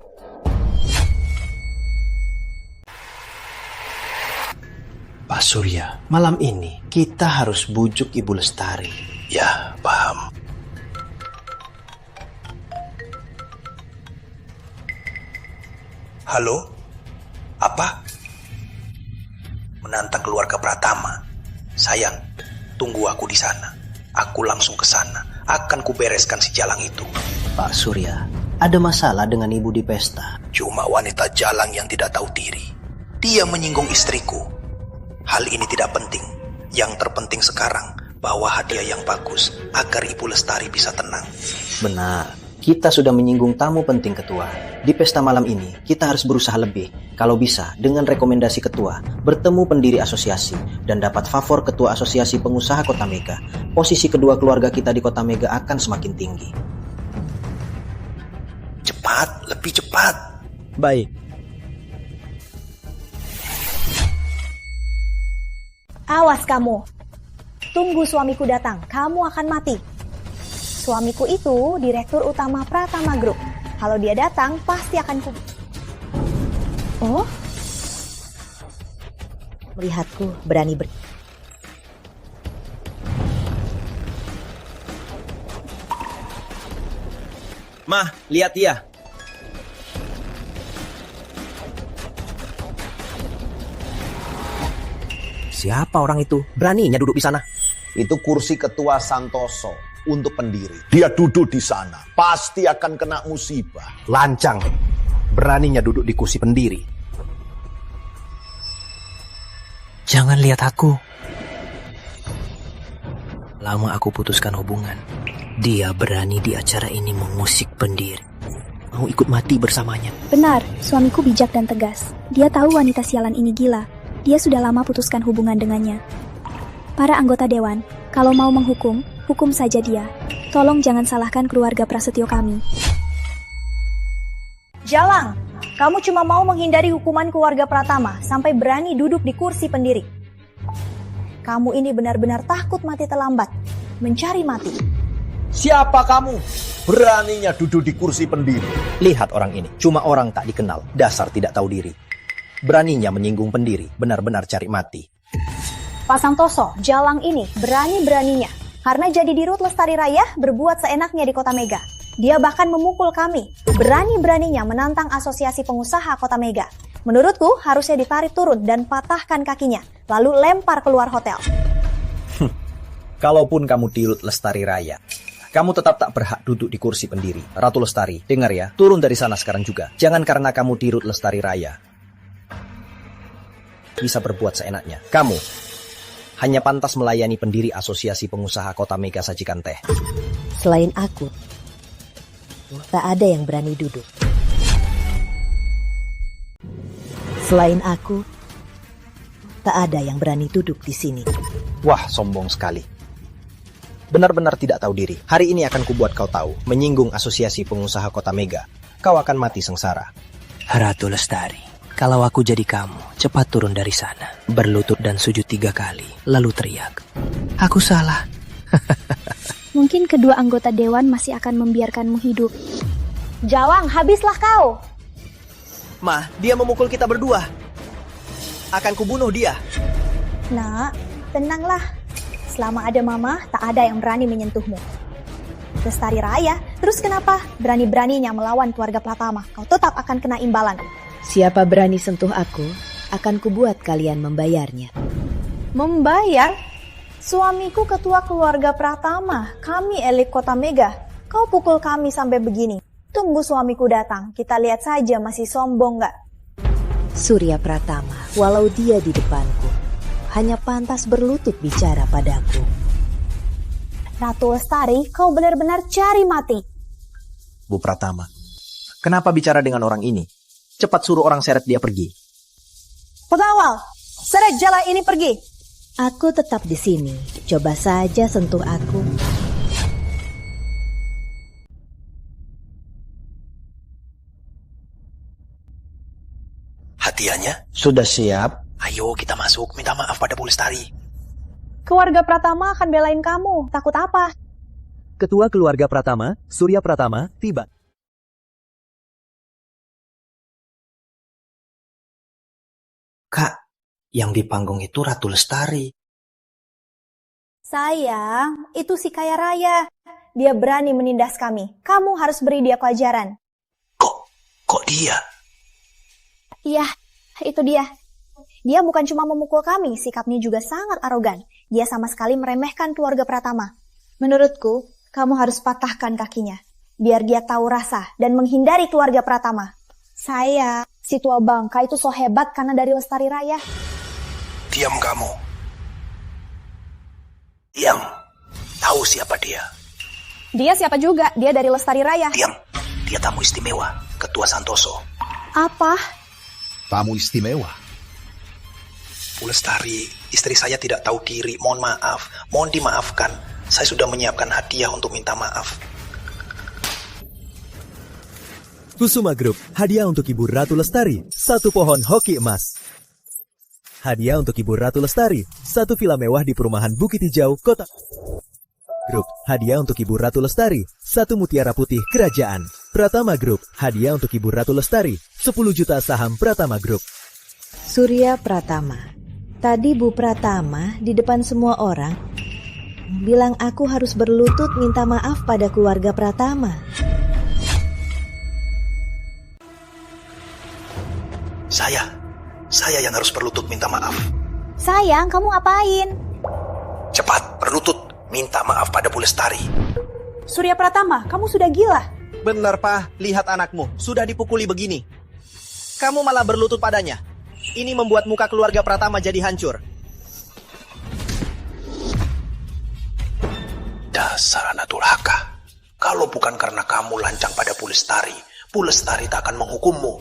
Pak Surya, malam ini kita harus bujuk Ibu Lestari. Ya, paham. Halo? Apa? Menantang keluarga Pratama. Sayang, tunggu aku di sana. Aku langsung ke sana. Akan kubereskan si Jalang itu. Pak Surya, ada masalah dengan Ibu di pesta? Cuma wanita Jalang yang tidak tahu diri. Dia menyinggung istriku. Hal ini tidak penting. Yang terpenting sekarang, bawa hadiah yang bagus agar Ibu Lestari bisa tenang. Benar, kita sudah menyinggung tamu penting ketua. Di pesta malam ini, kita harus berusaha lebih. Kalau bisa, dengan rekomendasi ketua, bertemu pendiri asosiasi, dan dapat favor ketua asosiasi pengusaha Kota Mega. Posisi kedua keluarga kita di Kota Mega akan semakin tinggi. Cepat, lebih cepat. Baik. Awas kamu. Tunggu suamiku datang, kamu akan mati. Suamiku itu direktur utama Pratama Group. Kalau dia datang, pasti akan Oh? Melihatku berani Mah, lihat dia. Siapa orang itu? Beraninya duduk di sana. Itu kursi ketua Santoso untuk pendiri. Dia duduk di sana. Pasti akan kena musibah. Lancang. Beraninya duduk di kursi pendiri. Jangan lihat aku. Lama aku putuskan hubungan. Dia berani di acara ini mengusik pendiri. Mau ikut mati bersamanya. Benar, suamiku bijak dan tegas. Dia tahu wanita sialan ini gila. Dia sudah lama putuskan hubungan dengannya. Para anggota dewan, kalau mau menghukum, hukum saja dia. Tolong jangan salahkan keluarga Prasetyo kami. Jalang, kamu cuma mau menghindari hukuman keluarga Pratama sampai berani duduk di kursi pendiri. Kamu ini benar-benar takut mati terlambat, mencari mati. Siapa kamu? Beraninya duduk di kursi pendiri. Lihat orang ini, cuma orang tak dikenal, dasar tidak tahu diri. Beraninya menyinggung pendiri, benar-benar cari mati. Pak Santoso, Jalang ini berani-beraninya. Karena jadi dirut Lestari Raya berbuat seenaknya di Kota Mega. Dia bahkan memukul kami. Berani-beraninya menantang asosiasi pengusaha Kota Mega. Menurutku harusnya ditarik turun dan patahkan kakinya. Lalu lempar keluar hotel. Kalaupun kamu dirut Lestari Raya, kamu tetap tak berhak duduk di kursi pendiri. Ratu Lestari, dengar ya, turun dari sana sekarang juga. Jangan karena kamu dirut Lestari Raya bisa berbuat seenaknya. Kamu hanya pantas melayani pendiri asosiasi pengusaha Kota Mega Sajikan Teh. Selain aku, tak ada yang berani duduk. Selain aku, tak ada yang berani duduk di sini. Wah, sombong sekali. Benar-benar tidak tahu diri. Hari ini akan kubuat kau tahu, menyinggung asosiasi pengusaha Kota Mega. Kau akan mati sengsara. Ratu Lestari, kalau aku jadi kamu, cepat turun dari sana. Berlutut dan sujud 3 kali, lalu teriak. Aku salah. Mungkin kedua anggota dewan masih akan membiarkanmu hidup. Jalang, habislah kau. Ma, dia memukul kita berdua. Akan kubunuh dia. Nak, tenanglah. Selama ada mama, tak ada yang berani menyentuhmu. Lestari Raya, terus kenapa? Berani-beraninya melawan keluarga Pratama. Kau tetap akan kena imbalan. Siapa berani sentuh aku, akan kubuat kalian membayarnya. Membayar? Suamiku ketua keluarga Pratama. Kami elit Kota Mega. Kau pukul kami sampai begini. Tunggu suamiku datang. Kita lihat saja masih sombong gak? Surya Pratama, walau dia di depanku, hanya pantas berlutut bicara padaku. Ratu Lestari, kau benar-benar cari mati. Bu Pratama, kenapa bicara dengan orang ini? Cepat suruh orang seret dia pergi. Pengawal, seret jala ini pergi. Aku tetap di sini. Coba saja sentuh aku. Hadiahnya? Sudah siap? Ayo kita masuk, minta maaf pada Bu Lestari. Keluarga Pratama akan belain kamu. Takut apa? Ketua keluarga Pratama, Surya Pratama, tiba. Kak, Yang di panggung itu Ratu Lestari. Sayang, itu si kaya raya. Dia berani menindas kami. Kamu harus beri dia pelajaran. Kok dia? Iya, itu dia. Dia bukan cuma memukul kami, sikapnya juga sangat arogan. Dia sama sekali meremehkan keluarga Pratama. Menurutku, kamu harus patahkan kakinya. Biar dia tahu rasa dan menghindari keluarga Pratama. Saya, si tua bangka itu so hebat karena dari Lestari Raya. Diam kamu. Diam. Tahu siapa dia? Dia siapa juga? Dia dari Lestari Raya. Diam. Dia tamu istimewa, Ketua Santoso. Apa? Tamu istimewa? Bu Lestari, istri saya tidak tahu diri. Mohon maaf. Mohon dimaafkan. Saya sudah menyiapkan hadiah untuk minta maaf. Kusuma Group, hadiah untuk Ibu Ratu Lestari, 1 pohon hoki emas. Hadiah untuk Ibu Ratu Lestari, 1 villa mewah di perumahan Bukit Hijau, Kota Group, hadiah untuk Ibu Ratu Lestari, 1 mutiara putih kerajaan. Pratama Group, hadiah untuk Ibu Ratu Lestari, 10 juta saham Pratama Group. Surya Pratama. Tadi Bu Pratama di depan semua orang bilang aku harus berlutut minta maaf pada keluarga Pratama. Saya yang harus berlutut minta maaf. Sayang, kamu ngapain? Cepat, berlutut, minta maaf pada Bu Lestari. Surya Pratama, kamu sudah gila. Benar, Pak. Lihat anakmu, sudah dipukuli begini. Kamu malah berlutut padanya. Ini membuat muka keluarga Pratama jadi hancur. Dasar anak durhaka. Kalau bukan karena kamu lancang pada Bu Lestari tak akan menghukummu.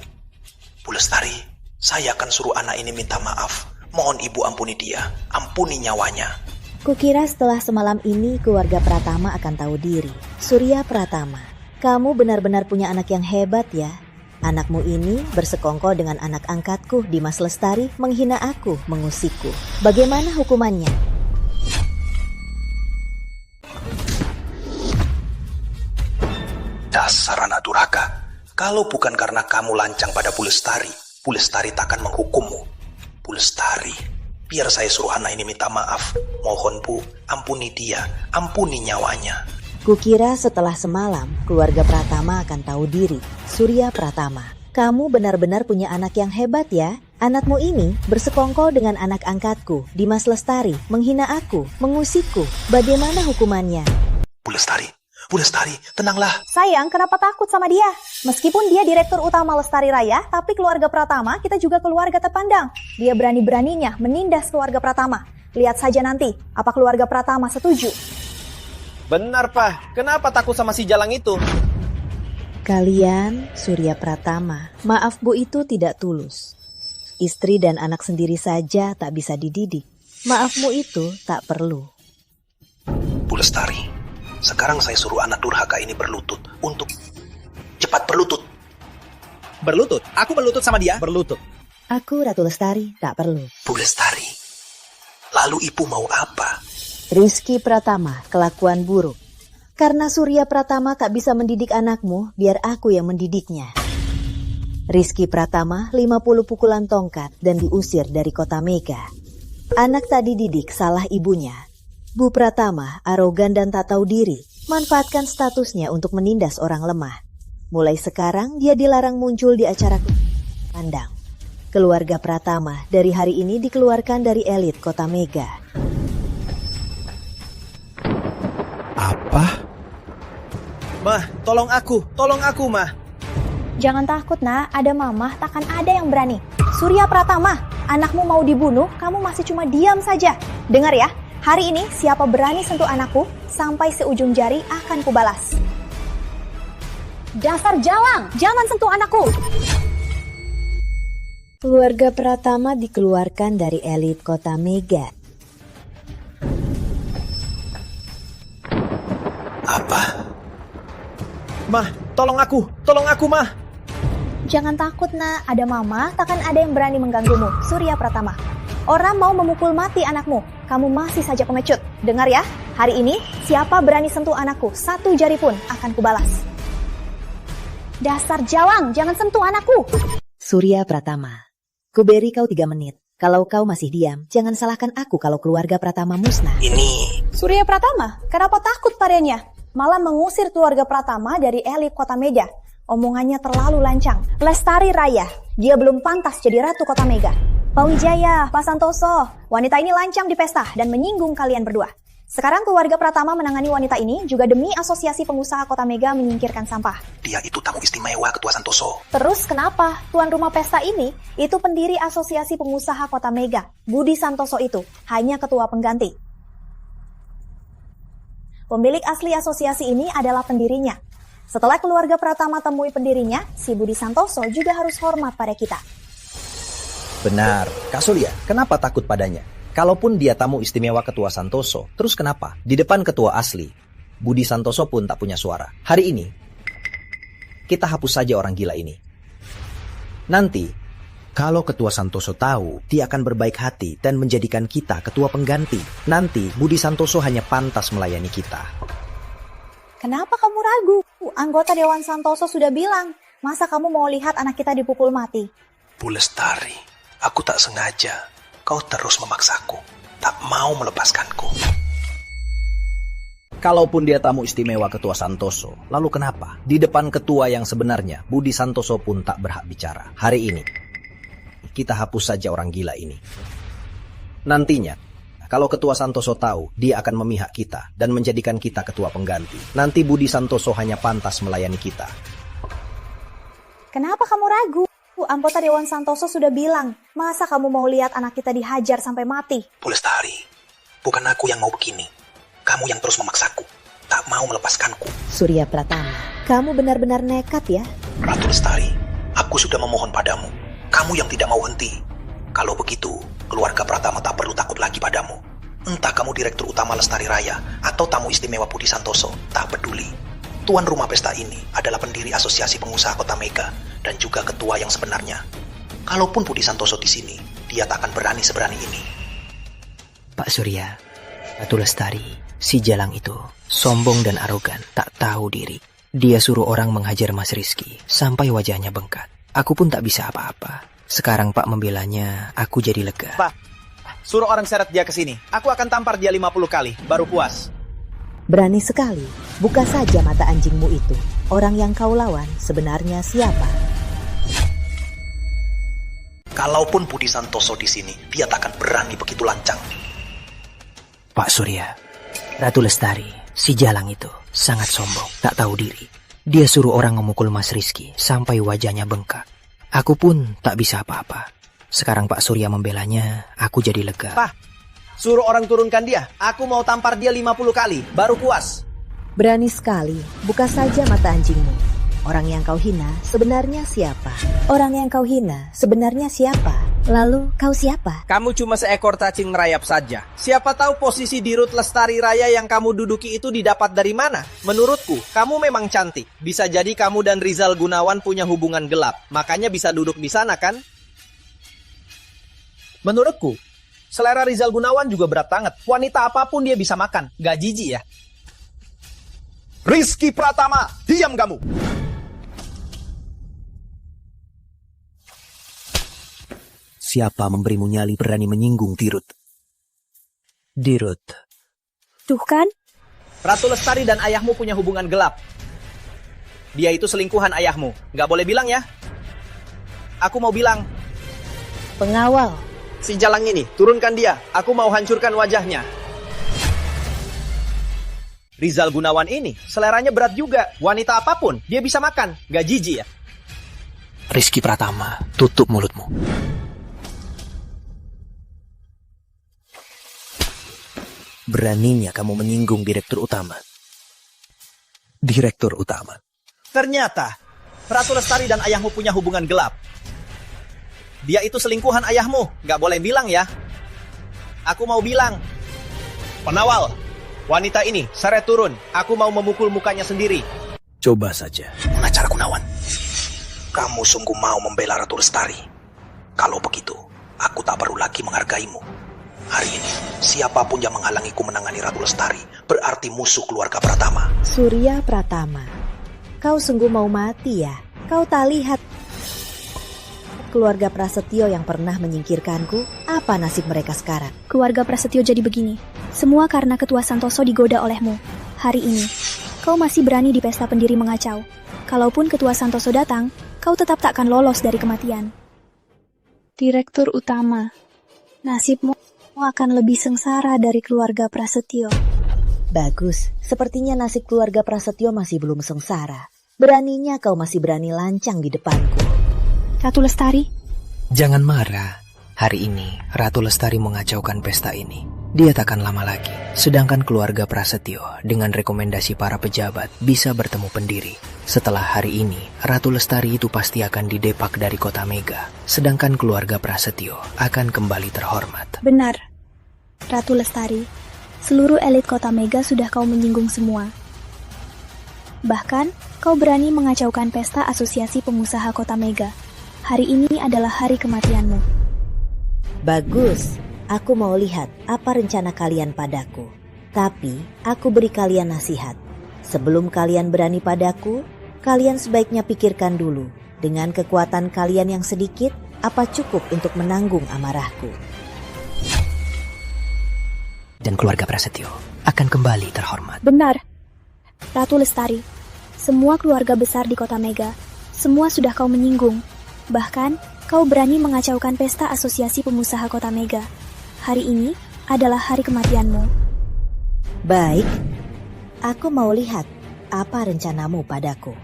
Bu Lestari, saya akan suruh anak ini minta maaf. Mohon ibu ampuni dia, ampuni nyawanya. Kukira setelah semalam ini keluarga Pratama akan tahu diri. Surya Pratama, kamu benar-benar punya anak yang hebat ya. Anakmu ini bersekongkol dengan anak angkatku, Dimas Lestari, menghina aku, mengusikku. Bagaimana hukumannya? Dasar anak durhaka. Kalau bukan karena kamu lancang pada Bu Lestari tak akan menghukummu. Bu Lestari, biar saya suruh anak ini minta maaf. Mohon Bu, ampuni dia, ampuni nyawanya. Kukira setelah semalam, keluarga Pratama akan tahu diri. Surya Pratama, kamu benar-benar punya anak yang hebat ya. Anakmu ini bersekongkol dengan anak angkatku, Dimas Lestari, menghina aku, mengusikku. Bagaimana hukumannya? Bu Lestari, tenanglah. Sayang, kenapa takut sama dia? Meskipun dia direktur utama Lestari Raya, tapi keluarga Pratama kita juga keluarga terpandang. Dia berani-beraninya menindas keluarga Pratama. Lihat saja nanti, apa keluarga Pratama setuju? Benar, Pak. Kenapa takut sama si Jalang itu? Kalian, Surya Pratama, maaf Bu itu tidak tulus. Istri dan anak sendiri saja tak bisa dididik. Maafmu itu tak perlu. Bu Lestari, sekarang saya suruh anak durhaka ini berlutut untuk... Cepat berlutut. Berlutut? Aku berlutut sama dia? Berlutut. Aku Ratu Lestari, tak perlu. Bu Lestari, lalu ibu mau apa? Rizky Pratama, kelakuan buruk. Karena Surya Pratama tak bisa mendidik anakmu, biar aku yang mendidiknya. Rizky Pratama 50 pukulan tongkat dan diusir dari kota Mega. Anak tak dididik salah ibunya. Bu Pratama arogan dan tak tahu diri, manfaatkan statusnya untuk menindas orang lemah. Mulai sekarang dia dilarang muncul di acara pandang. Keluarga Pratama dari hari ini dikeluarkan dari elit kota Mega. Apa? Mah, tolong aku, Mah. Jangan takut, Nak. Ada Mama, takkan ada yang berani. Surya Pratama, anakmu mau dibunuh, kamu masih cuma diam saja. Dengar ya, hari ini siapa berani sentuh anakku, sampai seujung jari akan kubalas. Dasar Jalang, jangan sentuh anakku. Keluarga Pratama dikeluarkan dari elit kota Mega. Apa? Mah, tolong aku, Mah. Jangan takut, Nak. Ada Mama, takkan ada yang berani mengganggumu. Surya Pratama. Orang mau memukul mati anakmu, kamu masih saja pengecut. Dengar ya, hari ini siapa berani sentuh anakku, 1 jari pun akan kubalas. Dasar Jalang, jangan sentuh anakku. Surya Pratama, kuberi kau 3 menit. Kalau kau masih diam, jangan salahkan aku kalau keluarga Pratama musnah. Ini... Surya Pratama, kenapa takut padanya? Malah mengusir keluarga Pratama dari elit Kota Mega. Omongannya terlalu lancang. Lestari Raya, dia belum pantas jadi Ratu Kota Mega. Pak Wijaya, Pak Santoso, wanita ini lancang di pesta dan menyinggung kalian berdua. Sekarang keluarga Pratama menangani wanita ini juga demi Asosiasi Pengusaha Kota Mega menyingkirkan sampah. Dia itu tamu istimewa Ketua Santoso. Terus kenapa tuan rumah pesta ini itu pendiri Asosiasi Pengusaha Kota Mega, Budi Santoso itu hanya ketua pengganti. Pemilik asli asosiasi ini adalah pendirinya. Setelah keluarga Pratama temui pendirinya, si Budi Santoso juga harus hormat pada kita. Benar, Kak Surya, kenapa takut padanya? Kalaupun dia tamu istimewa Ketua Santoso, terus kenapa? Di depan ketua asli, Budi Santoso pun tak punya suara. Hari ini, kita hapus saja orang gila ini. Nanti, kalau Ketua Santoso tahu, dia akan berbaik hati dan menjadikan kita ketua pengganti. Nanti, Budi Santoso hanya pantas melayani kita. Kenapa kamu ragu? Anggota Dewan Santoso sudah bilang, masa kamu mau lihat anak kita dipukul mati? Bu Lestari, aku tak sengaja. Kau terus memaksaku, tak mau melepaskanku. Kalaupun dia tamu istimewa Ketua Santoso, lalu kenapa? Di depan ketua yang sebenarnya, Budi Santoso pun tak berhak bicara. Hari ini, kita hapus saja orang gila ini. Nantinya, kalau Ketua Santoso tahu, dia akan memihak kita dan menjadikan kita ketua pengganti. Nanti Budi Santoso hanya pantas melayani kita. Kenapa kamu ragu? Anggota Dewan Santoso sudah bilang, masa kamu mau lihat anak kita dihajar sampai mati? Bu Lestari, bukan aku yang mau begini. Kamu yang terus memaksaku, tak mau melepaskanku. Surya Pratama, kamu benar-benar nekat ya? Ratu Lestari, aku sudah memohon padamu. Kamu yang tidak mau henti. Kalau begitu, keluarga Pratama tak perlu takut lagi padamu. Entah kamu Direktur Utama Lestari Raya atau tamu istimewa Budi Santoso, tak peduli. Tuan rumah pesta ini adalah pendiri Asosiasi Pengusaha Kota Mega dan juga ketua yang sebenarnya. Kalaupun Budi Santoso di sini, dia tak akan berani seberani ini. Pak Surya, Ratu Lestari, si Jalang itu sombong dan arogan, tak tahu diri. Dia suruh orang menghajar Mas Rizky sampai wajahnya bengkak. Aku pun tak bisa apa-apa. Sekarang Pak membelanya, aku jadi lega. Pak, suruh orang seret dia ke sini. Aku akan tampar dia 50 kali, baru puas. Berani sekali. Buka saja mata anjingmu itu. Orang yang kau lawan sebenarnya siapa? Kalaupun Budi Santoso di sini, dia tak akan berani begitu lancang. Pak Surya, Ratu Lestari, si Jalang itu sangat sombong, tak tahu diri. Dia suruh orang memukul Mas Rizky sampai wajahnya bengkak. Aku pun tak bisa apa-apa. Sekarang Pak Surya membelanya, aku jadi lega. Pak, suruh orang turunkan dia. Aku mau tampar dia 50 kali, baru puas. Berani sekali. Buka saja mata anjingmu. Orang yang kau hina sebenarnya siapa? Orang yang kau hina sebenarnya siapa? Lalu kau siapa? Kamu cuma seekor cacing merayap saja. Siapa tahu posisi Dirut Lestari Raya yang kamu duduki itu didapat dari mana? Menurutku, kamu memang cantik. Bisa jadi kamu dan Rizal Gunawan punya hubungan gelap. Makanya bisa duduk di sana kan? Menurutku, selera Rizal Gunawan juga berat banget. Wanita apapun dia bisa makan. Gak jijik ya? Rizky Pratama, diam kamu! Siapa memberimu nyali berani menyinggung Dirut? Dirut. Tuh kan? Ratu Lestari dan ayahmu punya hubungan gelap. Dia itu selingkuhan ayahmu. Gak boleh bilang ya? Aku mau bilang. Pengawal. Si Jalang ini, turunkan dia. Aku mau hancurkan wajahnya. Rizal Gunawan ini, seleranya berat juga. Wanita apapun, dia bisa makan. Gak jijik ya? Rizky Pratama, tutup mulutmu. Beraninya kamu menyinggung Direktur Utama. Direktur Utama. Ternyata, Ratu Lestari dan ayahmu punya hubungan gelap. Dia itu selingkuhan ayahmu. Gak boleh bilang ya. Aku mau bilang. Penawal, wanita ini, seret turun. Aku mau memukul mukanya sendiri. Coba saja. Pengacara Gunawan, kamu sungguh mau membela Ratu Lestari. Kalau begitu, aku tak perlu lagi menghargaimu. Hari ini, siapapun yang menghalangiku menangani Ratu Lestari berarti musuh keluarga Pratama. Surya Pratama, kau sungguh mau mati ya? Kau tak lihat Keluarga Prasetyo yang pernah menyingkirkanku, apa nasib mereka sekarang? Keluarga Prasetyo jadi begini. Semua karena Ketua Santoso digoda olehmu. Hari ini, kau masih berani di pesta pendiri mengacau. Kalaupun Ketua Santoso datang, kau tetap takkan lolos dari kematian. Direktur Utama, nasibmu akan lebih sengsara dari keluarga Prasetyo. Bagus, sepertinya nasib keluarga Prasetyo masih belum sengsara. Beraninya kau masih berani lancang di depanku. Ratu Lestari? Jangan marah. Hari ini, Ratu Lestari mengacaukan pesta ini. Dia takkan lama lagi. Sedangkan keluarga Prasetyo, dengan rekomendasi para pejabat, bisa bertemu pendiri. Setelah hari ini, Ratu Lestari itu pasti akan didepak dari kota Mega. Sedangkan keluarga Prasetyo akan kembali terhormat. Benar, Ratu Lestari. Seluruh elit kota Mega sudah kau menyinggung semua. Bahkan, kau berani mengacaukan pesta asosiasi pengusaha kota Mega. Hari ini adalah hari kematianmu. Bagus, aku mau lihat apa rencana kalian padaku. Tapi, aku beri kalian nasihat. Sebelum kalian berani padaku, kalian sebaiknya pikirkan dulu. Dengan kekuatan kalian yang sedikit, apa cukup untuk menanggung amarahku? Dan keluarga Prasetyo akan kembali terhormat. Benar, Ratu Lestari. Semua keluarga besar di kota Mega, semua sudah kau menyinggung. Bahkan, kau berani mengacaukan pesta asosiasi pengusaha kota Mega. Hari ini adalah hari kematianmu. Baik, aku mau lihat apa rencanamu padaku.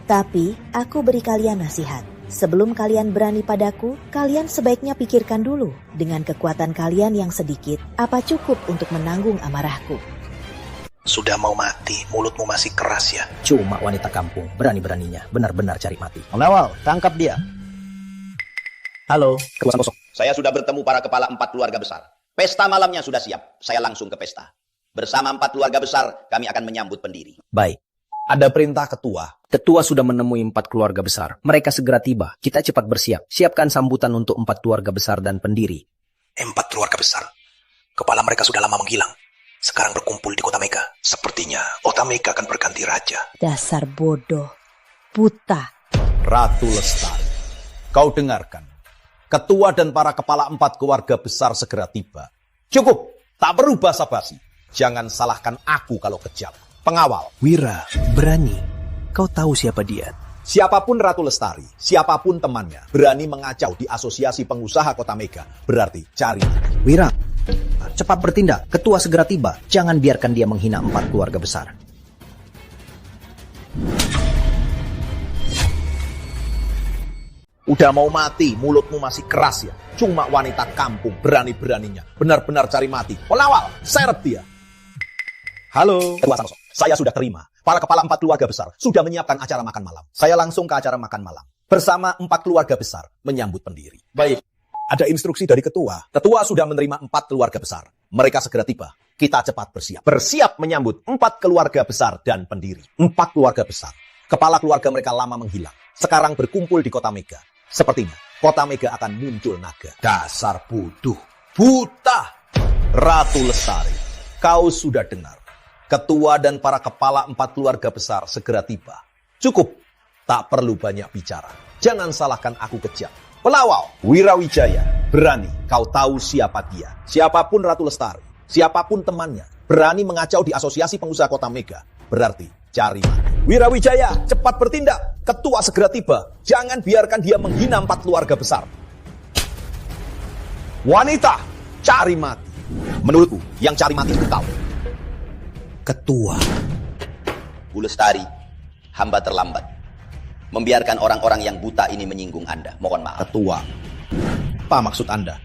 Tapi, aku beri kalian nasihat. Sebelum kalian berani padaku, kalian sebaiknya pikirkan dulu. Dengan kekuatan kalian yang sedikit, apa cukup untuk menanggung amarahku? Sudah mau mati, mulutmu masih keras ya. Cuma wanita kampung, berani-beraninya, benar-benar cari mati. Pengawal, tangkap dia. Halo, Ketua Santoso. Saya sudah bertemu para kepala 4 keluarga besar. Pesta malamnya sudah siap, saya langsung ke pesta. Bersama 4 keluarga besar, kami akan menyambut pendiri. Baik. Ada perintah ketua. Ketua sudah menemui 4 keluarga besar. Mereka segera tiba. Kita cepat bersiap. Siapkan sambutan untuk 4 keluarga besar dan pendiri. 4 keluarga besar. Kepala mereka sudah lama menghilang. Sekarang berkumpul di kota Mega. Sepertinya kota Mega akan berganti raja. Dasar bodoh, buta. Ratu Lestari, kau dengarkan. Ketua dan para kepala 4 keluarga besar segera tiba. Cukup, tak perlu basa-basi. Jangan salahkan aku kalau kejam. Pengawal. Wira, berani. Kau tahu siapa dia? Siapapun Ratu Lestari, siapapun temannya, berani mengacau di asosiasi pengusaha kota Mega, berarti cari. Wira, cepat bertindak. Ketua segera tiba. Jangan biarkan dia menghina 4 keluarga besar. Udah mau mati, mulutmu masih keras ya. Cuma wanita kampung, berani-beraninya. Benar-benar cari mati. Pengawal, seret dia. Halo, Ketua Santoso. Saya sudah terima. Para kepala 4 keluarga besar sudah menyiapkan acara makan malam. Saya langsung ke acara makan malam. Bersama 4 keluarga besar menyambut pendiri. Baik, ada instruksi dari ketua. Ketua sudah menerima 4 keluarga besar. Mereka segera tiba. Kita cepat bersiap. Bersiap menyambut 4 keluarga besar dan pendiri. 4 keluarga besar. Kepala keluarga mereka lama menghilang. Sekarang berkumpul di kota Mega. Sepertinya kota Mega akan muncul naga. Dasar bodoh. Buta. Ratu Lestari, kau sudah dengar. Ketua dan para kepala 4 keluarga besar segera tiba. Cukup, tak perlu banyak bicara. Jangan salahkan aku kejam. Pelawal, Wirawijaya, berani, kau tahu siapa dia. Siapapun Ratu Lestari, siapapun temannya, berani mengacau di asosiasi pengusaha kota Mega, berarti cari mati. Wirawijaya, cepat bertindak. Ketua segera tiba. Jangan biarkan dia menghina 4 keluarga besar. Wanita, cari mati. Menurutku, yang cari mati itu kau. Ketua. Bu Lestari, hamba terlambat. Membiarkan orang-orang yang buta ini menyinggung Anda. Mohon maaf. Ketua, apa maksud Anda?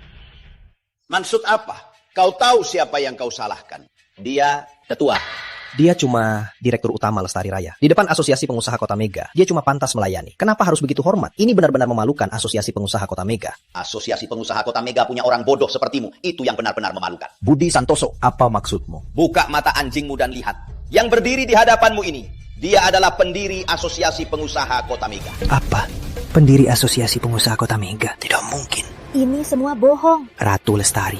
Maksud apa? Kau tahu siapa yang kau salahkan. Dia ketua. Dia cuma direktur utama Lestari Raya. Di depan asosiasi pengusaha kota Mega, dia cuma pantas melayani. Kenapa harus begitu hormat? Ini benar-benar memalukan asosiasi pengusaha kota Mega. Asosiasi pengusaha kota Mega punya orang bodoh sepertimu. Itu yang benar-benar memalukan. Budi Santoso. Apa maksudmu? Buka mata anjingmu dan lihat. Yang berdiri di hadapanmu ini, dia adalah pendiri asosiasi pengusaha kota Mega. Apa? Pendiri asosiasi pengusaha kota Mega? Tidak mungkin. Ini semua bohong. Ratu Lestari.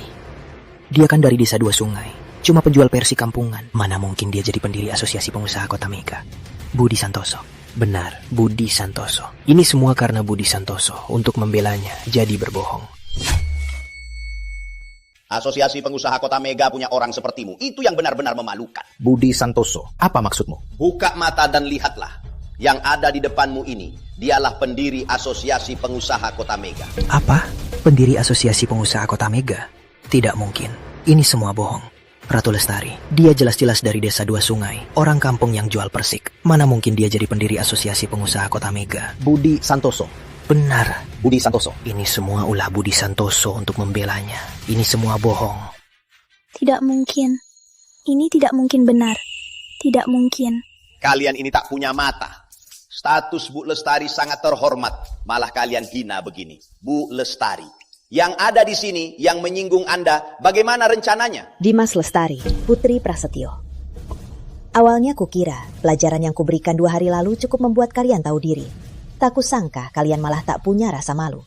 Dia kan dari desa 2 sungai. Cuma penjual persi kampungan. Mana mungkin dia jadi pendiri asosiasi pengusaha kota Mega? Budi Santoso. Benar, Budi Santoso. Ini semua karena Budi Santoso untuk membelanya jadi berbohong. Asosiasi Pengusaha Kota Mega punya orang sepertimu. Itu yang benar-benar memalukan. Budi Santoso, apa maksudmu? Buka mata dan lihatlah. Yang ada di depanmu ini, dialah pendiri Asosiasi Pengusaha Kota Mega. Apa? Pendiri Asosiasi Pengusaha Kota Mega? Tidak mungkin. Ini semua bohong. Ratu Lestari, dia jelas-jelas dari desa Dua Sungai, orang kampung yang jual persik. Mana mungkin dia jadi pendiri Asosiasi Pengusaha Kota Mega? Budi Santoso. Benar, Budi Santoso. Ini semua ulah Budi Santoso untuk membelanya. Ini semua bohong. Tidak mungkin. Ini tidak mungkin benar. Tidak mungkin. Kalian ini tak punya mata. Status Bu Lestari sangat terhormat. Malah kalian hina begini. Bu Lestari. Yang ada di sini, yang menyinggung Anda, bagaimana rencananya? Dimas Lestari, Putri Prasetyo. Awalnya kukira pelajaran yang kuberikan 2 hari lalu cukup membuat kalian tahu diri. Tak kusangka kalian malah tak punya rasa malu.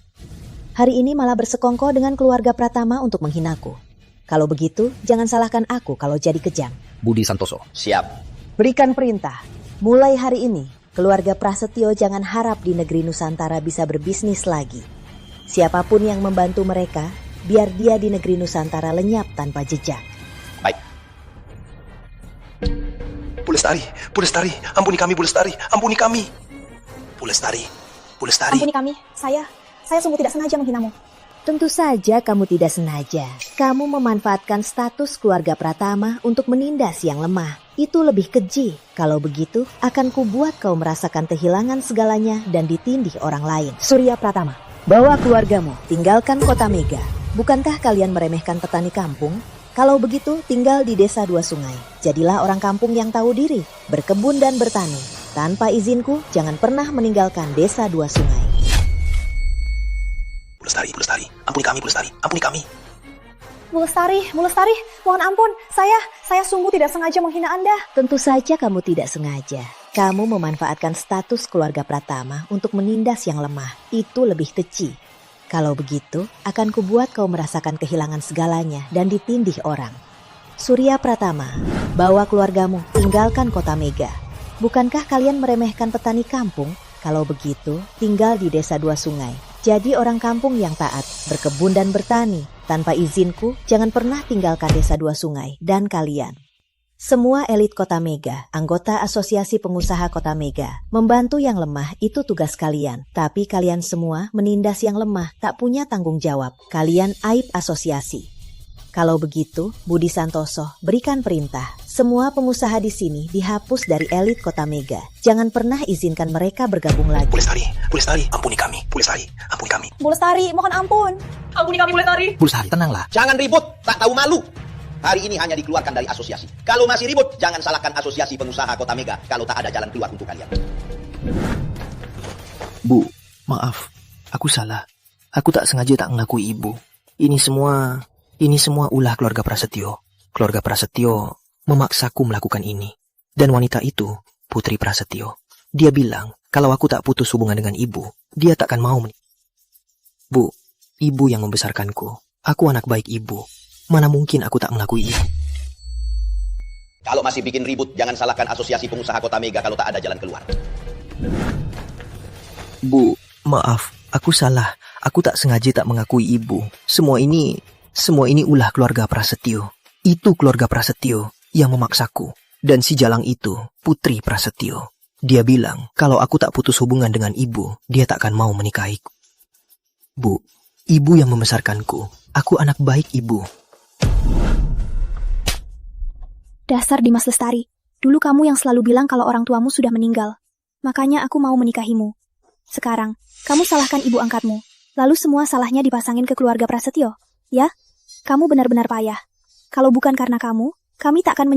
Hari ini malah bersekongkol dengan keluarga Pratama untuk menghinaku. Kalau begitu, jangan salahkan aku kalau jadi kejam. Budi Santoso. Siap. Berikan perintah. Mulai hari ini, keluarga Prasetyo jangan harap di negeri Nusantara bisa berbisnis lagi. Siapapun yang membantu mereka, biar dia di negeri Nusantara lenyap tanpa jejak. Baik. Bu Lestari, ampuni kami Bu Lestari, ampuni kami. Bu Lestari. Ampuni kami, saya sungguh tidak sengaja menghinamu. Tentu saja kamu tidak sengaja. Kamu memanfaatkan status keluarga Pratama untuk menindas yang lemah. Itu lebih keji. Kalau begitu, akan kubuat kau merasakan kehilangan segalanya dan ditindih orang lain. Surya Pratama. Bawa keluargamu, tinggalkan Kota Mega. Bukankah kalian meremehkan petani kampung? Kalau begitu, tinggal di desa Dua Sungai. Jadilah orang kampung yang tahu diri, berkebun dan bertani. Tanpa izinku, jangan pernah meninggalkan desa Dua Sungai. Bu Lestari, ampuni kami Bu Lestari, ampuni kami. Bu Lestari, mohon ampun, saya sungguh tidak sengaja menghina Anda. Tentu saja kamu tidak sengaja. Kamu memanfaatkan status keluarga Pratama untuk menindas yang lemah. Itu lebih keji. Kalau begitu, akan kubuat kau merasakan kehilangan segalanya dan ditindih orang. Surya Pratama, bawa keluargamu, tinggalkan Kota Mega. Bukankah kalian meremehkan petani kampung? Kalau begitu, tinggal di desa Dua Sungai. Jadi orang kampung yang taat, berkebun dan bertani. Tanpa izinku, jangan pernah tinggalkan desa Dua Sungai dan kalian. Semua elit Kota Mega, anggota Asosiasi Pengusaha Kota Mega, membantu yang lemah itu tugas kalian. Tapi kalian semua menindas yang lemah, tak punya tanggung jawab. Kalian aib asosiasi. Kalau begitu, Budi Santoso, berikan perintah. Semua pengusaha di sini dihapus dari elit Kota Mega. Jangan pernah izinkan mereka bergabung lagi. Bu Lestari, ampuni kami. Bu Lestari, ampuni kami. Bu Lestari, mohon ampun. Ampuni kami Bu Lestari. Bu Lestari, tenanglah. Jangan ribut, tak tahu malu. Hari ini hanya dikeluarkan dari asosiasi. Kalau masih ribut, jangan salahkan Asosiasi Pengusaha Kota Mega kalau tak ada jalan keluar untuk kalian. Bu, maaf. Aku salah. Aku tak sengaja tak mengakui ibu. Ini semua ulah keluarga Prasetyo. Keluarga Prasetyo memaksaku melakukan ini. Dan wanita itu, Putri Prasetyo. Dia bilang, kalau aku tak putus hubungan dengan ibu, dia takkan mau Bu, ibu yang membesarkanku. Aku anak baik ibu. Mana mungkin aku tak mengakui ibu. Kalau masih bikin ribut, jangan salahkan Asosiasi Pengusaha Kota Mega kalau tak ada jalan keluar. Bu, maaf. Aku salah. Aku tak sengaja tak mengakui ibu. Semua ini ulah keluarga Prasetyo. Itu keluarga Prasetyo yang memaksaku. Dan si Jalang itu, Putri Prasetyo. Dia bilang, kalau aku tak putus hubungan dengan ibu, dia takkan mau menikahiku. Bu, ibu yang membesarkanku. Aku anak baik ibu. Dasar Dimas Lestari. Dulu kamu yang selalu bilang kalau orang tuamu sudah meninggal. Makanya aku mau menikahimu. Sekarang, kamu salahkan ibu angkatmu. Lalu semua salahnya dipasangin ke keluarga Prasetyo. Ya? Kamu benar-benar payah. Kalau bukan karena kamu, kami tak akan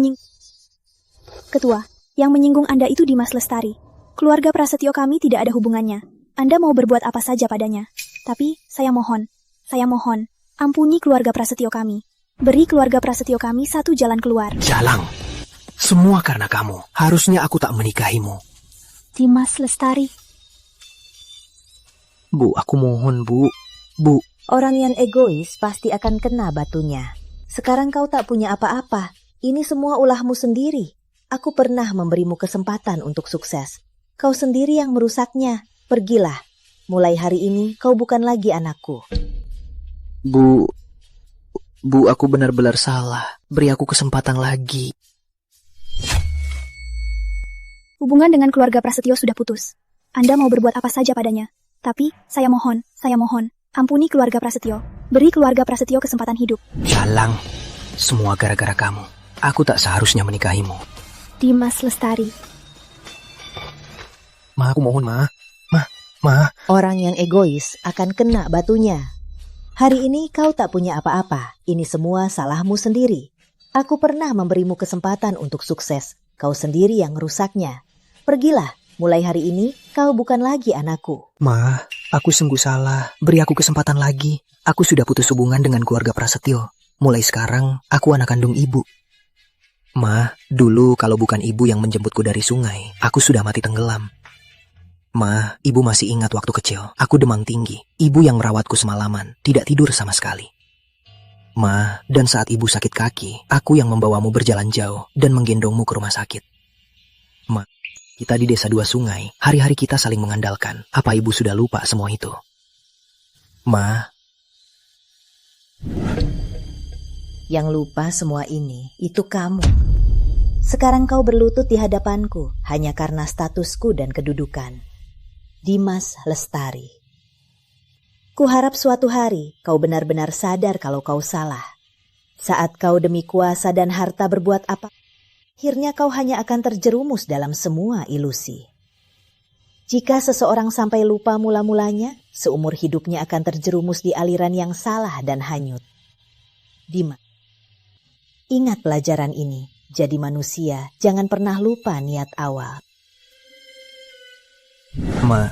Ketua, yang menyinggung Anda itu Dimas Lestari. Keluarga Prasetyo kami tidak ada hubungannya. Anda mau berbuat apa saja padanya. Tapi, saya mohon, ampuni keluarga Prasetyo kami. Beri keluarga Prasetyo kami satu jalan keluar. Jalang, semua karena kamu. Harusnya aku tak menikahimu. Dimas Lestari. Bu, aku mohon, Bu. Bu. Orang yang egois pasti akan kena batunya. Sekarang kau tak punya apa-apa. Ini semua ulahmu sendiri. Aku pernah memberimu kesempatan untuk sukses. Kau sendiri yang merusaknya. Pergilah. Mulai hari ini kau bukan lagi anakku. Bu, aku benar-benar salah. Beri aku kesempatan lagi. Hubungan dengan keluarga Prasetyo sudah putus. Anda mau berbuat apa saja padanya. Tapi, saya mohon, ampuni keluarga Prasetyo. Beri keluarga Prasetyo kesempatan hidup. Jalang, semua gara-gara kamu. Aku tak seharusnya menikahimu. Dimas Lestari. Ma, aku mohon, Ma. Orang yang egois akan kena batunya. Hari ini kau tak punya apa-apa. Ini semua salahmu sendiri. Aku pernah memberimu kesempatan untuk sukses. Kau sendiri yang merusaknya. Pergilah. Mulai hari ini kau bukan lagi anakku. Ma, aku sungguh salah. Beri aku kesempatan lagi. Aku sudah putus hubungan dengan keluarga Prasetyo. Mulai sekarang, aku anak kandung ibu. Ma, dulu kalau bukan ibu yang menjemputku dari sungai, aku sudah mati tenggelam. Ma, ibu masih ingat waktu kecil, aku demam tinggi. Ibu yang merawatku semalaman, tidak tidur sama sekali. Ma, dan saat ibu sakit kaki, aku yang membawamu berjalan jauh dan menggendongmu ke rumah sakit. Ma, kita di desa dua sungai, hari-hari kita saling mengandalkan. Apa ibu sudah lupa semua itu? Ma. Yang lupa semua ini, itu kamu. Sekarang kau berlutut di hadapanku, hanya karena statusku dan kedudukan. Dimas Lestari. Kuharap suatu hari kau benar-benar sadar kalau kau salah. Saat kau demi kuasa dan harta berbuat apa, akhirnya kau hanya akan terjerumus dalam semua ilusi. Jika seseorang sampai lupa mula-mulanya, seumur hidupnya akan terjerumus di aliran yang salah dan hanyut. Dimas, ingat pelajaran ini. Jadi manusia, jangan pernah lupa niat awal. Ma.